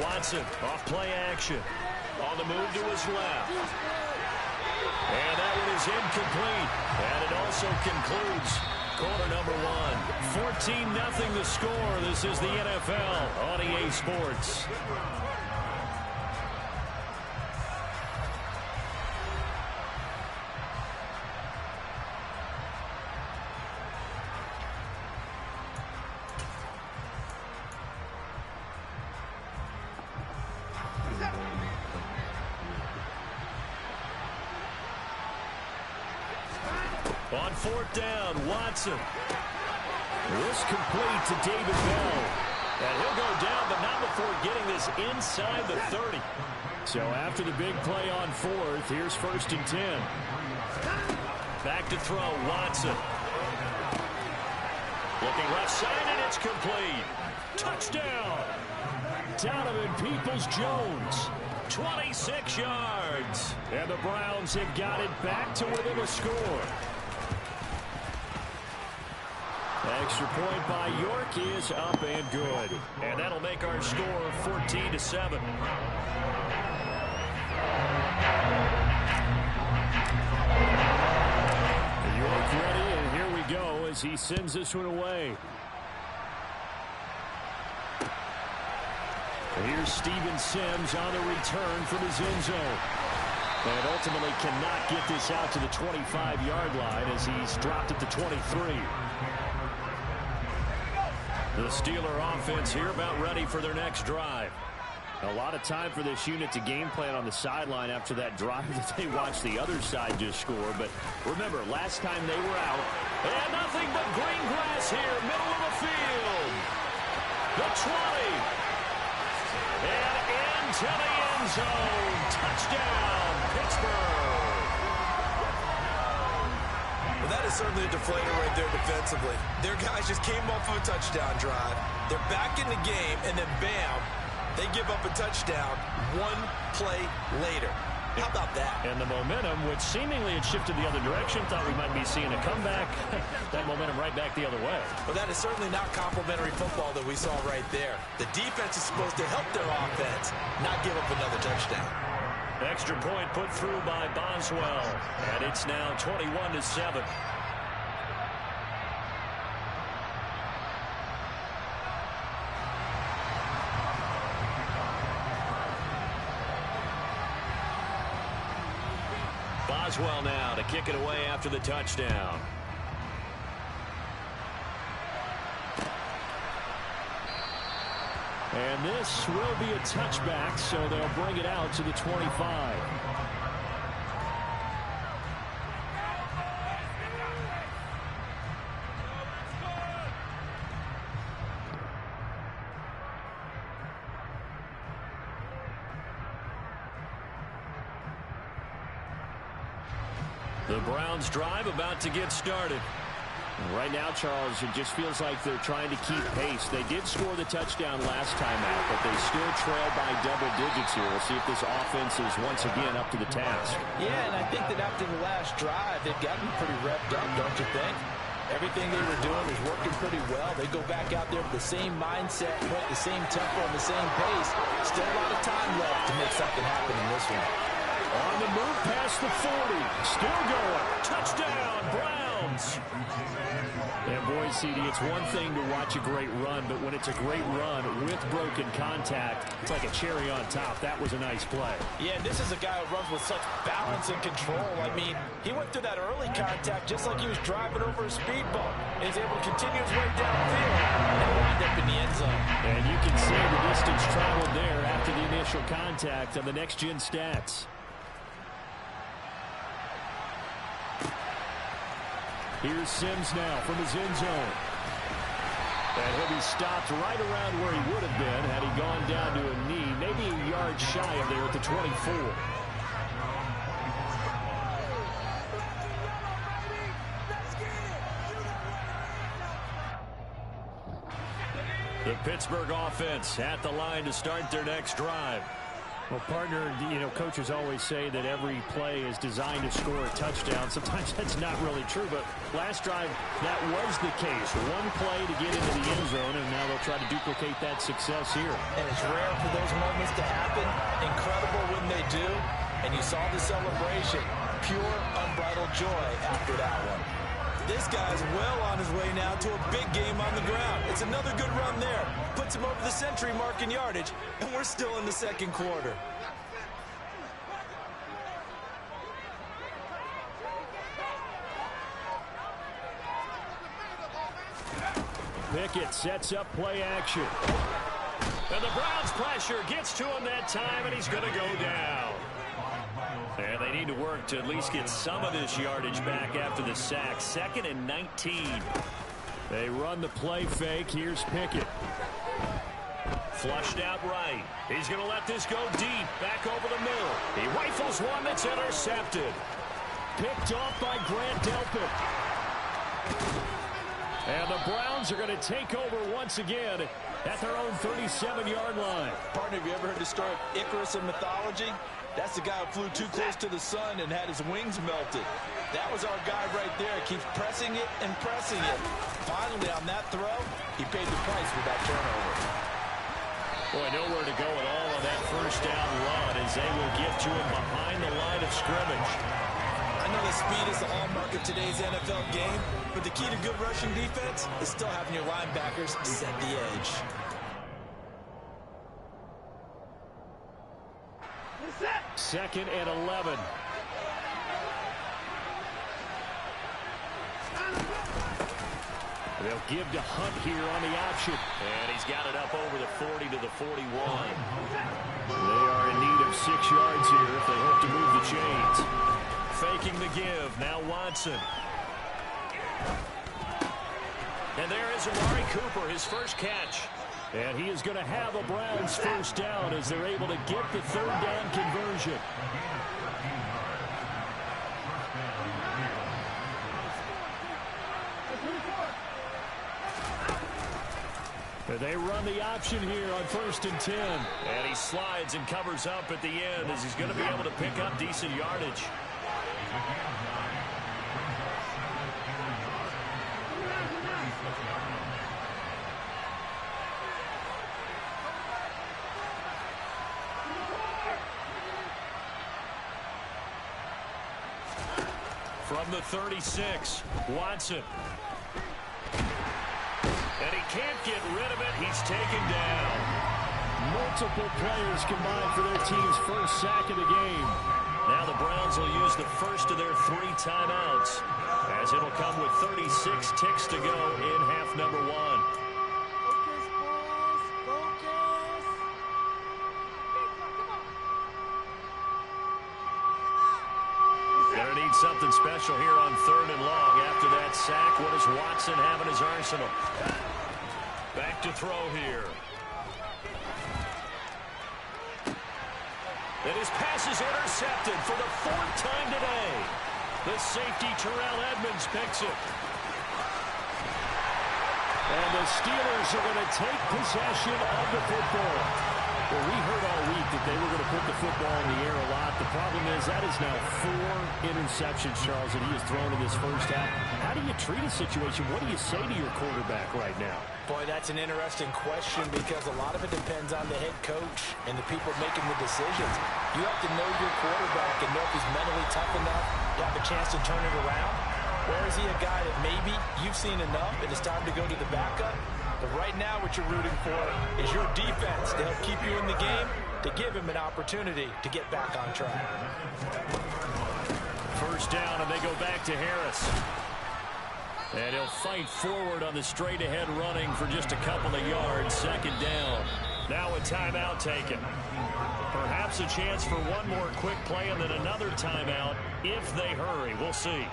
Watson off play action. On the move to his left. And that one is incomplete. And it also concludes quarter number 1. 14-0 the score. This is the NFL on EA Sports. On 4th down, Watson. This complete to David Bell. And he'll go down, but not before getting this inside the 30. So after the big play on 4th, here's 1st and 10. Back to throw, Watson. Looking left side, and it's complete. Touchdown. Donovan Peoples-Jones. 26 yards. And the Browns have got it back to within a score. Extra point by York is up and good. And that'll make our score 14-7. York ready, and here we go as he sends this one away. Here's Steven Sims on the return from his end zone. And ultimately cannot get this out to the 25-yard line as he's dropped it to 23. The Steeler offense here about ready for their next drive. A lot of time for this unit to game plan on the sideline after that drive that they watched the other side just score. But remember, last time they were out, and nothing but green grass here, middle of the field. The 20. And into the end zone. Touchdown, Pittsburgh. Well, that is certainly a deflator right there defensively. Their guys just came off of a touchdown drive. They're back in the game, and then bam, they give up a touchdown 1 play later. How about that? And the momentum, which seemingly had shifted the other direction, thought we might be seeing a comeback. That momentum right back the other way. Well, that is certainly not complimentary football that we saw right there. The defense is supposed to help their offense, not give up another touchdown. Extra point put through by Boswell. And it's now 21-7. Boswell now to kick it away after the touchdown. And this will be a touchback, so they'll bring it out to the 25. The Browns drive about to get started. Right now, Charles, it just feels like they're trying to keep pace. They did score the touchdown last time out, but they still trail by double digits here. We'll see if this offense is once again up to the task. Yeah, and I think that after the last drive, they've gotten pretty revved up, don't you think? Everything they were doing was working pretty well. They go back out there with the same mindset, the same tempo, and the same pace. Still a lot of time left to make something happen in this one. On the move past the 40. Still going. Touchdown, Browns. And boy, CD, it's one thing to watch a great run, but when it's a great run with broken contact, it's like a cherry on top. That was a nice play. Yeah, and this is a guy who runs with such balance and control. I mean, he went through that early contact just like he was driving over a speed bump. He's able to continue his way downfield and wind up in the end zone. And you can see the distance traveled there after the initial contact on the next-gen stats. Here's Sims now from his end zone. And he'll be stopped right around where he would have been had he gone down to a knee, maybe a yard shy of there at the 24. The Pittsburgh offense at the line to start their next drive. Well, partner, coaches always say that every play is designed to score a touchdown. Sometimes that's not really true, but last drive, that was the case. One play to get into the end zone, and now they'll try to duplicate that success here. And it's rare for those moments to happen. Incredible when they do. And you saw the celebration. Pure, unbridled joy after that one. This guy's well on his way now to a big game on the ground. It's another good run there. Puts him over the century mark in yardage, and we're still in the second quarter. Pickett sets up play action. And the Browns pressure gets to him that time, and he's going to go down. And they need to work to at least get some of this yardage back after the sack. 2nd and 19. They run the play fake. Here's Pickett. Flushed out right. He's going to let this go deep. Back over the middle. He rifles one that's intercepted. Picked off by Grant Delpit. And the Browns are going to take over once again at their own 37-yard line. Partner, have you ever heard the story of Icarus in mythology? That's the guy who flew too close to the sun and had his wings melted. That was our guy right there. Keeps pressing it and pressing it. Finally, on that throw, he paid the price with that turnover. Boy, nowhere to go at all on that first down run as they will get to him behind the line of scrimmage. I know the speed is the hallmark of today's NFL game, but the key to good rushing defense is still having your linebackers set the edge. Second and 11. They'll give to Hunt here on the option. And he's got it up over the 40 to the 41. They are in need of 6 yards here if they hope to move the chains. Faking the give. Now Watson. And there is Amari Cooper, his first catch. And he is going to have a Browns first down as they're able to get the 3rd down conversion. They run the option here on 1st and 10. And he slides and covers up at the end as he's going to be able to pick up decent yardage. From the 36, Watson. And he can't get rid of it. He's taken down. Multiple players combined for their team's first sack of the game. Now the Browns will use the first of their 3 timeouts, as it'll come with 36 ticks to go in half number 1. Gonna need something special here on 3rd and long after that sack. What does Watson have in his arsenal? Back to throw here. And his pass is intercepted for the 4th time today. The safety Terrell Edmonds picks it. And the Steelers are going to take possession of the football. Well, we heard all week that they were going to put the football in the air a lot. The problem is that is now 4 interceptions, Charles, that he has thrown in this first half. How do you treat a situation? What do you say to your quarterback right now? Boy, that's an interesting question because a lot of it depends on the head coach and the people making the decisions. You have to know your quarterback and know if he's mentally tough enough to have a chance to turn it around. Or is he a guy that maybe you've seen enough and it's time to go to the backup? But right now what you're rooting for is your defense to help keep you in the game, to give him an opportunity to get back on track. First down, and they go back to Harris. And he'll fight forward on the straight-ahead running for just a couple of yards. Second down. Now a timeout taken. Perhaps a chance for one more quick play and then another timeout if they hurry. We'll see.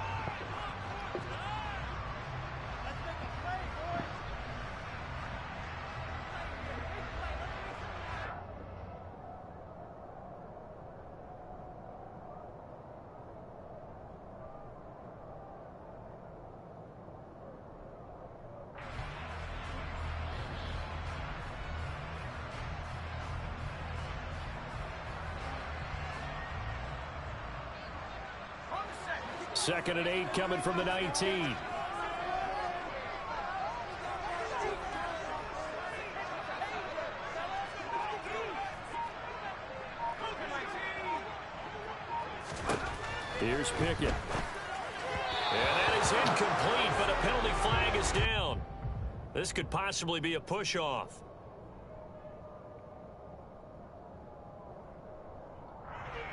Second and 8 coming from the 19. Here's Pickett. And that is incomplete, but a penalty flag is down. This could possibly be a push-off.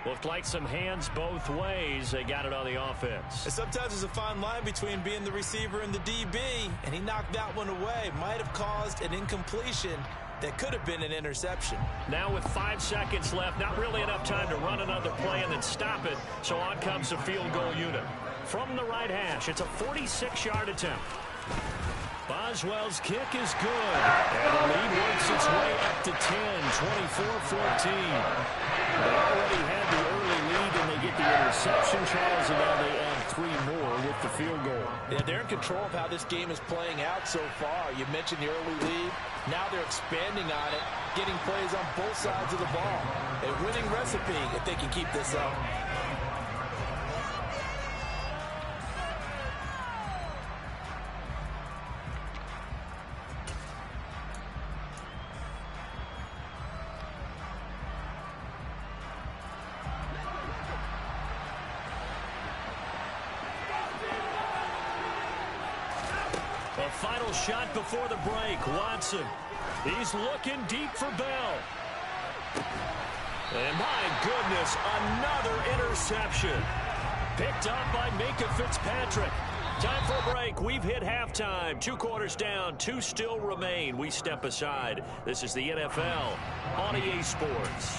Looked like some hands both ways. They got it on the offense. And sometimes there's a fine line between being the receiver and the DB, and he knocked that one away. Might have caused an incompletion that could have been an interception. Now with 5 seconds left, not really enough time to run another play and then stop it, so on comes the field goal unit. From the right hash, it's a 46-yard attempt. Boswell's kick is good. And the lead works its way up to 10, 24-14. They already had the early lead, and they get the interception, Charles, and now they add 3 more with the field goal. Yeah, they're in control of how this game is playing out so far. You mentioned the early lead. Now they're expanding on it, getting plays on both sides of the ball. A winning recipe if they can keep this up. A final shot before the break. Watson. He's looking deep for Bell. And my goodness, another interception. Picked up by Minka Fitzpatrick. Time for a break. We've hit halftime. 2 quarters down. 2 still remain. We step aside. This is the NFL on EA Sports.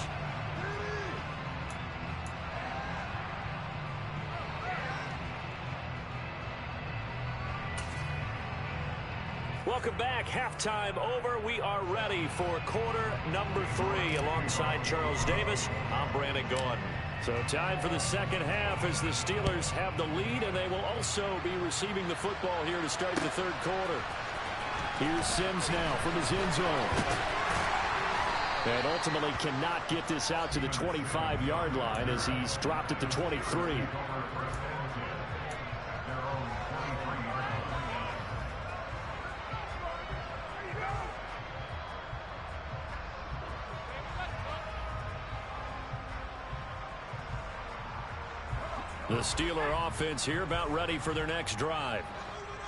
Welcome back. Halftime over. We are ready for quarter number 3. Alongside Charles Davis, I'm Brandon Gordon. So time for the second half as the Steelers have the lead, and they will also be receiving the football here to start the third quarter. Here's Sims now from his end zone. And ultimately cannot get this out to the 25-yard line as he's dropped at the 23. The Steeler offense here about ready for their next drive.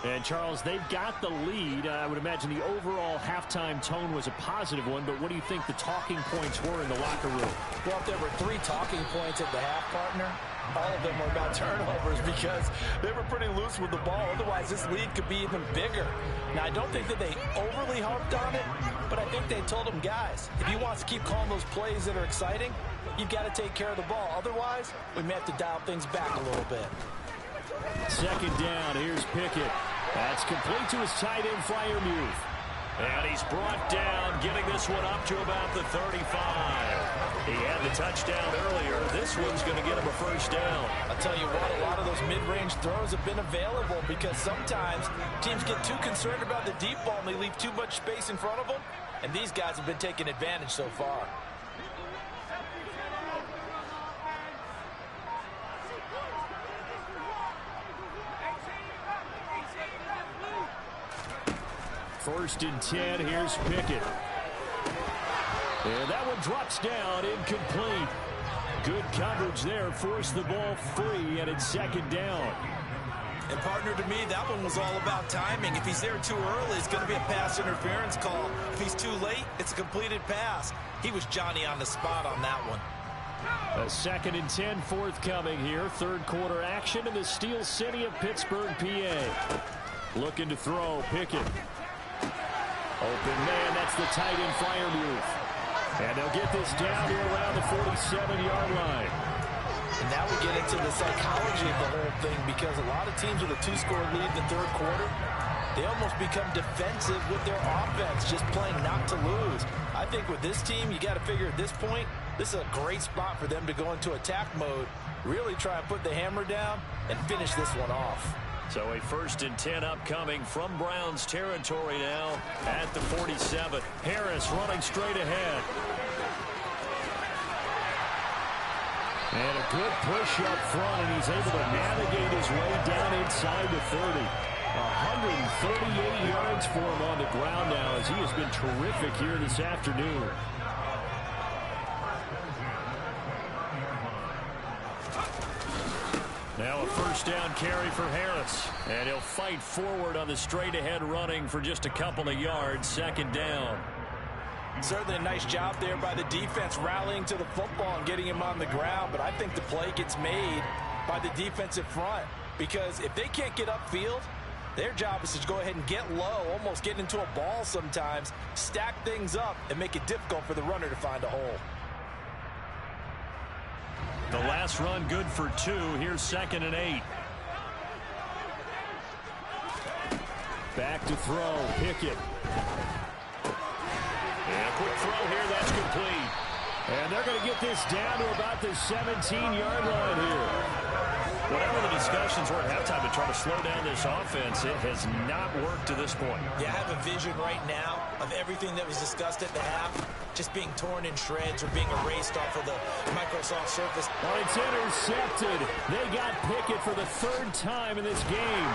And, Charles, they've got the lead. I would imagine the overall halftime tone was a positive one, but what do you think the talking points were in the locker room? Well, if there were 3 talking points at the half, partner, all of them were about turnovers because they were pretty loose with the ball. Otherwise, this lead could be even bigger. Now, I don't think that they overly harped on it, but I think they told them, guys, if you want to keep calling those plays that are exciting, you've got to take care of the ball. Otherwise, we may have to dial things back a little bit. Second down. Here's Pickett. That's complete to his tight end Freiermuth. And he's brought down, getting this one up to about the 35. He had the touchdown earlier. This one's going to get him a first down. I'll tell you what, a lot of those those mid-range throws have been available, because sometimes teams get too concerned about the deep ball and they leave too much space in front of them, and these guys have been taking advantage so far. First and 10, here's Pickett. And that one drops down, incomplete. Good coverage there, forced the ball free, and it's second down. And partner, to me, that one was all about timing. If he's there too early, it's going to be a pass interference call. If he's too late, it's a completed pass. He was Johnny on the spot on that one. A second and 10 forthcoming here. Third quarter action in the Steel City of Pittsburgh, PA. Looking to throw, Pickett. Open man, that's the tight end flyer move. And they'll get this down to around the 47-yard line. And now we get into the psychology of the whole thing, because a lot of teams with a 2-score lead in the third quarter, they almost become defensive with their offense, just playing not to lose. I think with this team, you got to figure at this point, this is a great spot for them to go into attack mode, really try and put the hammer down and finish this one off. So a first and 10 upcoming from Browns territory now at the 47. Harris running straight ahead. And a good push up front, and he's able to navigate his way down inside the 30. 138 yards for him on the ground now, as he has been terrific here this afternoon. Now a first down carry for Harris. And he'll fight forward on the straight-ahead running for just a couple of yards. Second down. Certainly a nice job there by the defense, rallying to the football and getting him on the ground. But I think the play gets made by the defensive front, because if they can't get upfield, their job is to go ahead and get low, almost get into a ball sometimes, stack things up, and make it difficult for the runner to find a hole. The last run good for 2. Here's second and 8. Back to throw. Pickett. And a quick throw here. That's complete. And they're going to get this down to about the 17-yard line here. Whatever the discussions were at halftime to try to slow down this offense, it has not worked to this point. Yeah, I have a vision right now of everything that was discussed at the half just being torn in shreds or being erased off of the Microsoft Surface. Well, it's intercepted. They got Pickett for the third time in this game.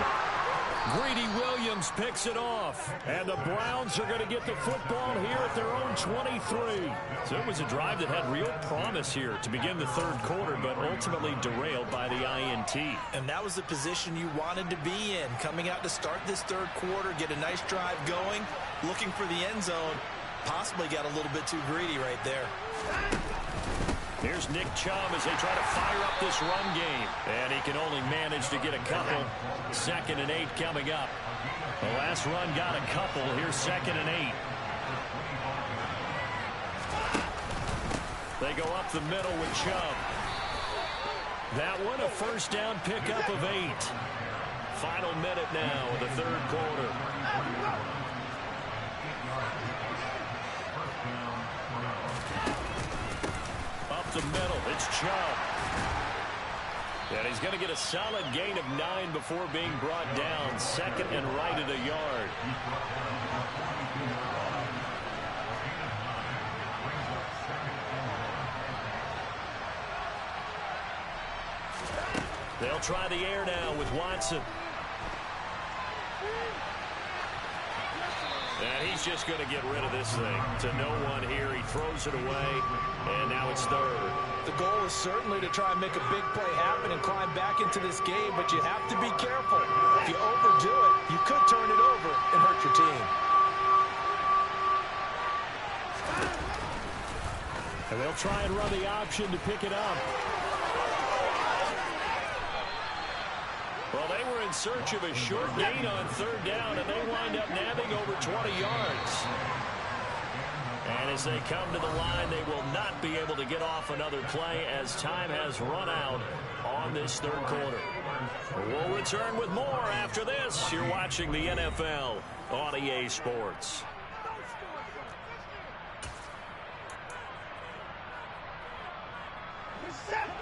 Greedy Williams picks it off. And the Browns are going to get the football here at their own 23. So it was a drive that had real promise here to begin the third quarter, but ultimately derailed by the INT. And that was the position you wanted to be in, coming out to start this third quarter, get a nice drive going, looking for the end zone. Possibly got a little bit too greedy right there. Here's Nick Chubb as they try to fire up this run game. And he can only manage to get a couple. Second and 8 coming up. The last run got a couple. Here's second and 8. They go up the middle with Chubb. That one a first down pickup of 8. Final minute now of the third quarter. Up the middle, it's Chubb. And he's going to get a solid gain of 9 before being brought down. Second and right at a yard. They'll try the air now with Watson. And he's just going to get rid of this thing to no one here. He throws it away, and now it's third. The goal is certainly to try and make a big play happen and climb back into this game, but you have to be careful. If you overdo it, you could turn it over and hurt your team. And they'll try and run the option to pick it up. Well, they were in search of a short gain on third down, and they wind up nabbing over 20 yards. And as they come to the line, they will not be able to get off another play as time has run out on this third quarter. We'll return with more after this. You're watching the NFL on EA Sports.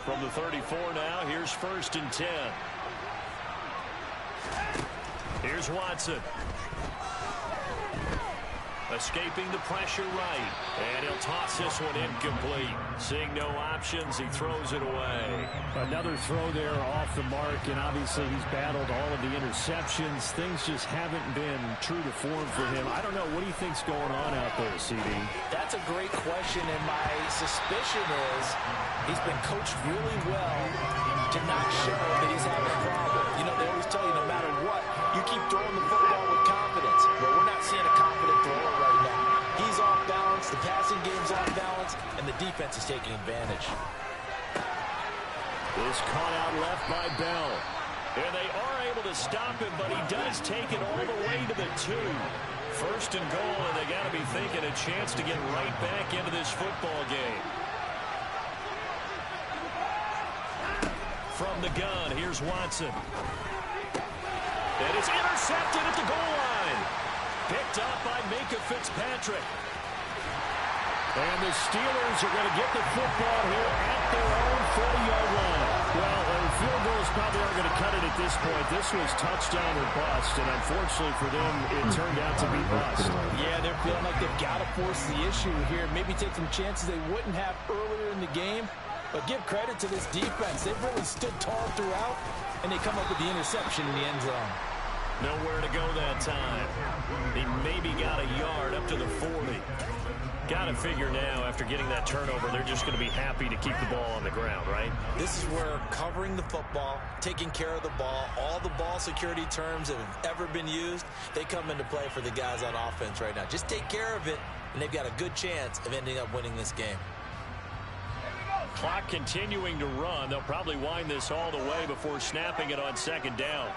From the 34 now, here's first and 10. Here's Watson. Escaping the pressure right. And he'll toss this one incomplete. Seeing no options, he throws it away. Another throw there off the mark, and obviously he's battled all of the interceptions. Things just haven't been true to form for him. I don't know. What do you think's going on out there, CD? That's a great question, and my suspicion is he's been coached really well to not show that he's having a problem. You know, they always tell you no matter what, you keep throwing the football with confidence. But we're not seeing a confident thrower right now. He's off balance, the passing game's off balance, and the defense is taking advantage. This caught out left by Bell. And they are able to stop him, but he does take it all the way to the 2. First and goal, and they got to be thinking a chance to get right back into this football game. From the gun, here's Watson. And it's intercepted at the goal line. Picked up by Minka Fitzpatrick. And the Steelers are going to get the football here at their own 40-yard line. Well, field goals probably aren't going to cut it at this point. This was touchdown or bust, and unfortunately for them, it turned out to be bust. Yeah, they're feeling like they've got to force the issue here. Maybe take some chances they wouldn't have earlier in the game. But give credit to this defense. They've really stood tall throughout, and they come up with the interception in the end zone. Nowhere to go that time. He maybe got a yard up to the 40. Got to figure now, after getting that turnover, they're just going to be happy to keep the ball on the ground, right? This is where covering the football, taking care of the ball, all the ball security terms that have ever been used, they come into play for the guys on offense right now. Just take care of it, and they've got a good chance of ending up winning this game. Clock continuing to run. They'll probably wind this all the way before snapping it on second down.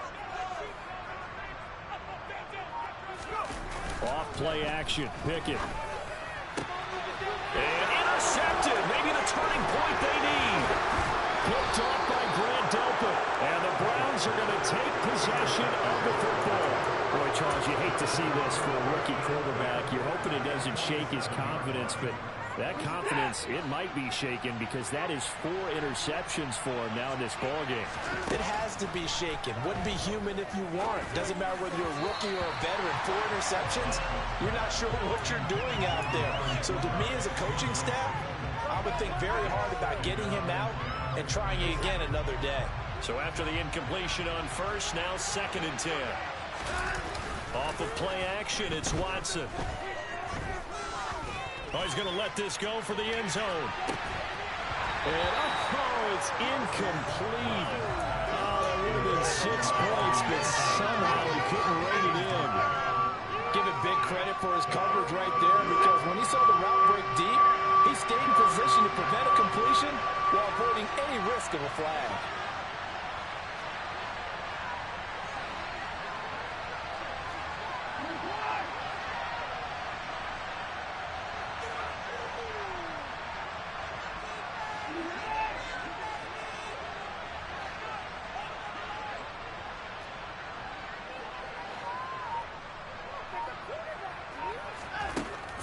Off play action. Pickett. And intercepted. Maybe the turning point they need. Picked off by Grant Delpit. And the Browns are going to take possession of the football. Boy, Charles, you hate to see this for a rookie quarterback. You're hoping it doesn't shake his confidence, but that confidence, it might be shaken because that is 4 interceptions for him now in this ballgame. It has to be shaken. Wouldn't be human if you weren't. Doesn't matter whether you're a rookie or a veteran. 4 interceptions, you're not sure what you're doing out there. So to me as a coaching staff, I would think very hard about getting him out and trying it again another day. So after the incompletion on first, now 2nd and 10. Off of play action, it's Watson. Oh, he's going to let this go for the end zone. And, oh, it's incomplete. Oh, that would have been 6 points, but somehow he couldn't rein it in. Give it big credit for his coverage right there, because when he saw the route break deep, he stayed in position to prevent a completion while avoiding any risk of a flag.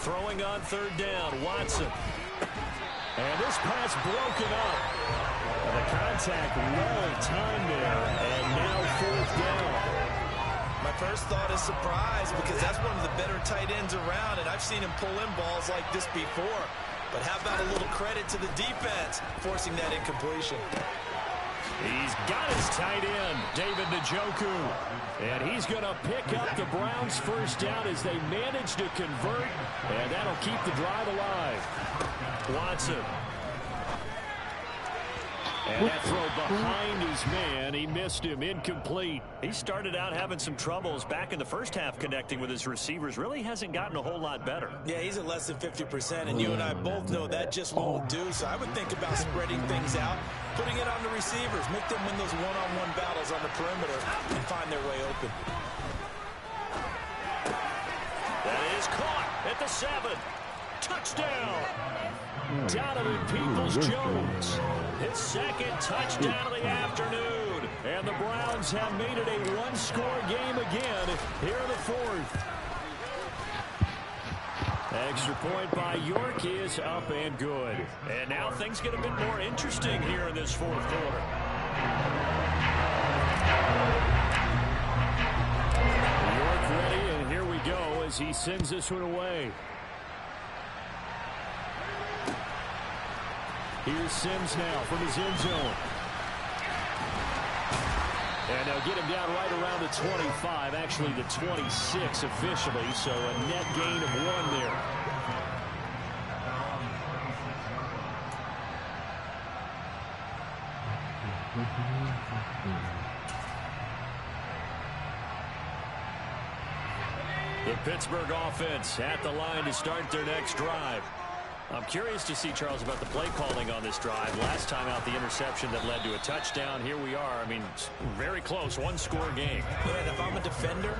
Throwing on 3rd down, Watson. And this pass broken up. And the contact well timed there, and now 4th down. My first thought is surprise, because that's one of the better tight ends around, and I've seen him pull in balls like this before. But how about a little credit to the defense forcing that incompletion? He's got his tight end, David Njoku. And he's going to pick up the Browns' first down as they manage to convert, and that'll keep the drive alive. Watson. And that throw behind his man, he missed him, incomplete. He started out having some troubles back in the first half connecting with his receivers. Really hasn't gotten a whole lot better. Yeah, he's at less than 50%, and you and I both know that just won't do. So I would think about spreading things out, putting it on the receivers, make them win those one-on-one battles on the perimeter and find their way open. That is caught at the 7. Touchdown. Donovan Peoples-Jones. His 2nd touchdown of the afternoon. And the Browns have made it a one-score game again here in the 4th. Extra point by York is up and good. And now things get a bit more interesting here in this 4th quarter. as he sends this one away. Here's Sims now from his end zone. And they'll get him down right around the 25, actually the 26 officially, so a net gain of 1 there. The Pittsburgh offense at the line to start their next drive. I'm curious to see, Charles, about the play calling on this drive. Last time out, the interception that led to a touchdown. Here we are. I mean, very close, one-score game. Yeah, and if I'm a defender,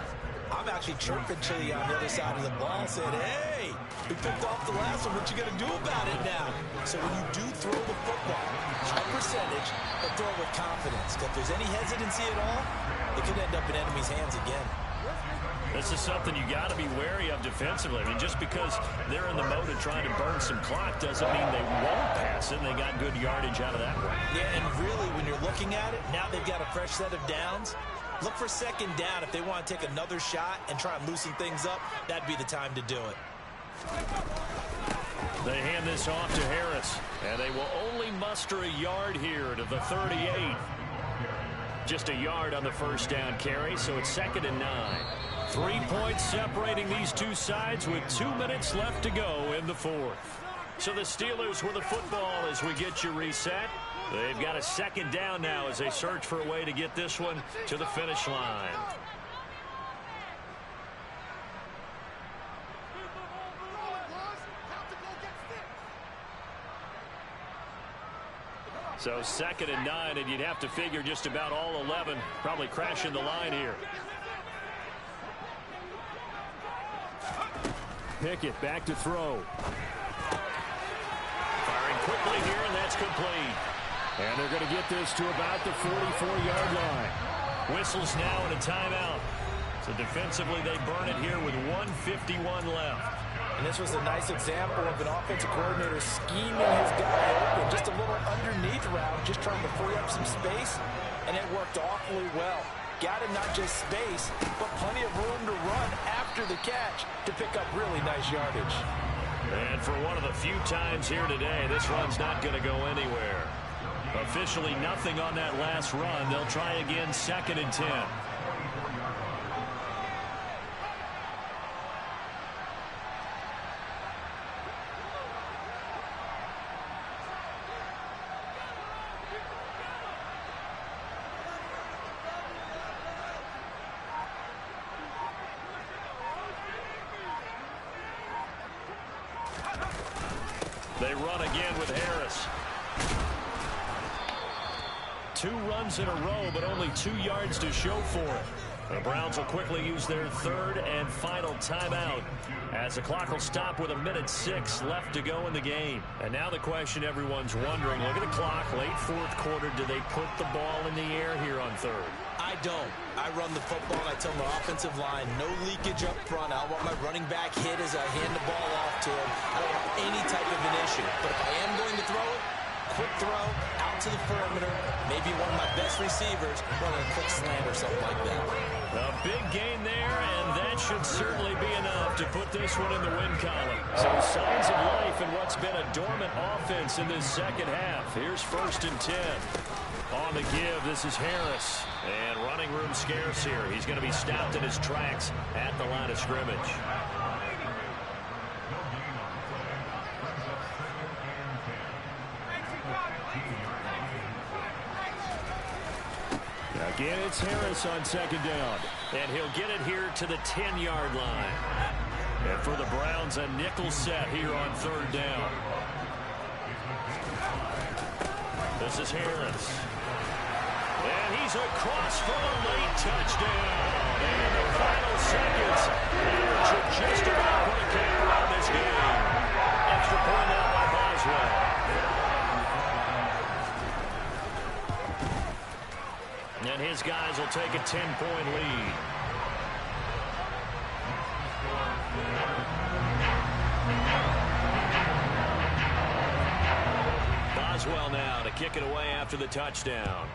I'm actually chirping to you on the other side of the ball, saying, hey, we picked off the last one. What you going to do about it now? So when you do throw the football, high percentage, but throw it with confidence. If there's any hesitancy at all, it could end up in enemy's hands again. This is something you got to be wary of defensively. I mean, just because they're in the mode of trying to burn some clock doesn't mean they won't pass it. And they got good yardage out of that one. Yeah, and really, when you're looking at it, now they've got a fresh set of downs. Look for second down. If they want to take another shot and try and loosen things up, that'd be the time to do it. They hand this off to Harris. And they will only muster a yard here to the 38. Just a yard on the first down carry, so it's 2nd and 9. 3 points separating these two sides with 2 minutes left to go in the 4th. So the Steelers with the football as we get you reset. They've got a second down now as they search for a way to get this one to the finish line. So 2nd and 9, and you'd have to figure just about all 11 probably crashing the line here. Pickett back to throw. Firing quickly here, and that's complete. And they're going to get this to about the 44-yard line. Whistles now and a timeout. So defensively, they burn it here with 1:51 left. And this was a nice example of an offensive coordinator scheming his guy open. Just a little underneath route, just trying to free up some space, and it worked awfully well. Got him not just space, but plenty of room to run after the catch to pick up really nice yardage. And for one of the few times here today, this run's not going to go anywhere. Officially nothing on that last run. They'll try again 2nd and 10. They run again with Harris. 2 runs in a row, but only 2 yards to show for it. The Browns will quickly use their 3rd and final timeout as the clock will stop with 1:06 left to go in the game. And now the question everyone's wondering, look at the clock, late 4th quarter, do they put the ball in the air here on 3rd? I don't. I run the football, and I tell my offensive line, no leakage up front. I want my running back hit as I hand the ball off to him. I don't want any type of an issue. But if I am going to throw it, quick throw, out to the perimeter, maybe one of my best receivers running a quick slant or something like that. A big gain there, and that should certainly be enough to put this one in the win column. So signs of life in what's been a dormant offense in this second half. Here's 1st and 10. On the give, this is Harris. And running room scarce here. He's going to be stopped in his tracks at the line of scrimmage. Again, it's Harris on 2nd down. And he'll get it here to the 10-yard line. And for the Browns, a nickel set here on 3rd down. This is Harris. And he's across for a late touchdown. And the final seconds here to just about put a cap on this game. Extra point out by Boswell. And his guys will take a 10-point lead. Boswell now to kick it away after the touchdown.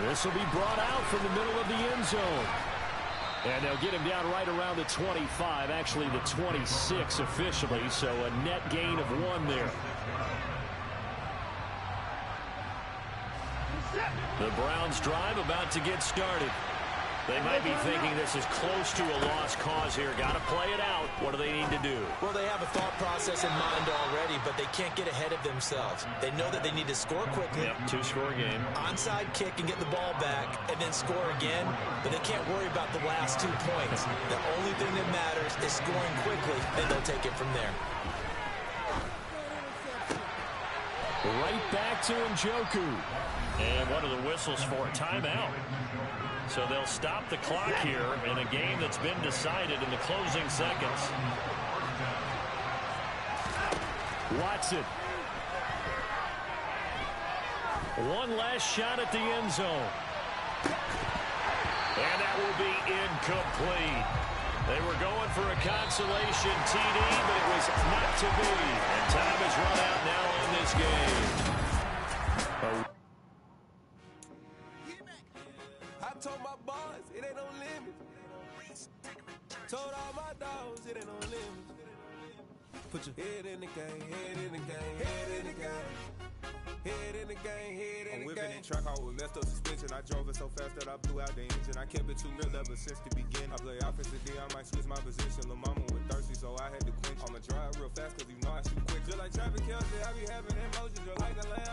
This will be brought out from the middle of the end zone. And they'll get him down right around the 25, actually the 26 officially, so a net gain of 1 there. The Browns drive about to get started. They might be thinking this is close to a lost cause here. Got to play it out. What do they need to do? Well, they have a thought process in mind already, but they can't get ahead of themselves. They know that they need to score quickly. Yep, 2-score game. Onside kick and get the ball back and then score again, but they can't worry about the last 2 points. The only thing that matters is scoring quickly, and they'll take it from there. Right back to Njoku. And one of the whistles for a timeout. So they'll stop the clock here in a game that's been decided in the closing seconds. Watson. One last shot at the end zone. And that will be incomplete. They were going for a consolation TD, but it was not to be. And time is run out now on this game. I told my boys it ain't no limit. Told all my dogs it ain't no limit. Put your head in the game, head in the game, head in the game. Head in the game, head in the game. I'm whipping in track, I was messed up suspension. I drove it so fast that I blew out the engine. I kept it too real ever since the beginning. I play offensive D, I might switch my position. Lil' mama was thirsty, so I had to quench. I'ma drive real fast, cause you know I shoot quick. Just like traffic Kelsey, I be having emotions. Just like a lamb,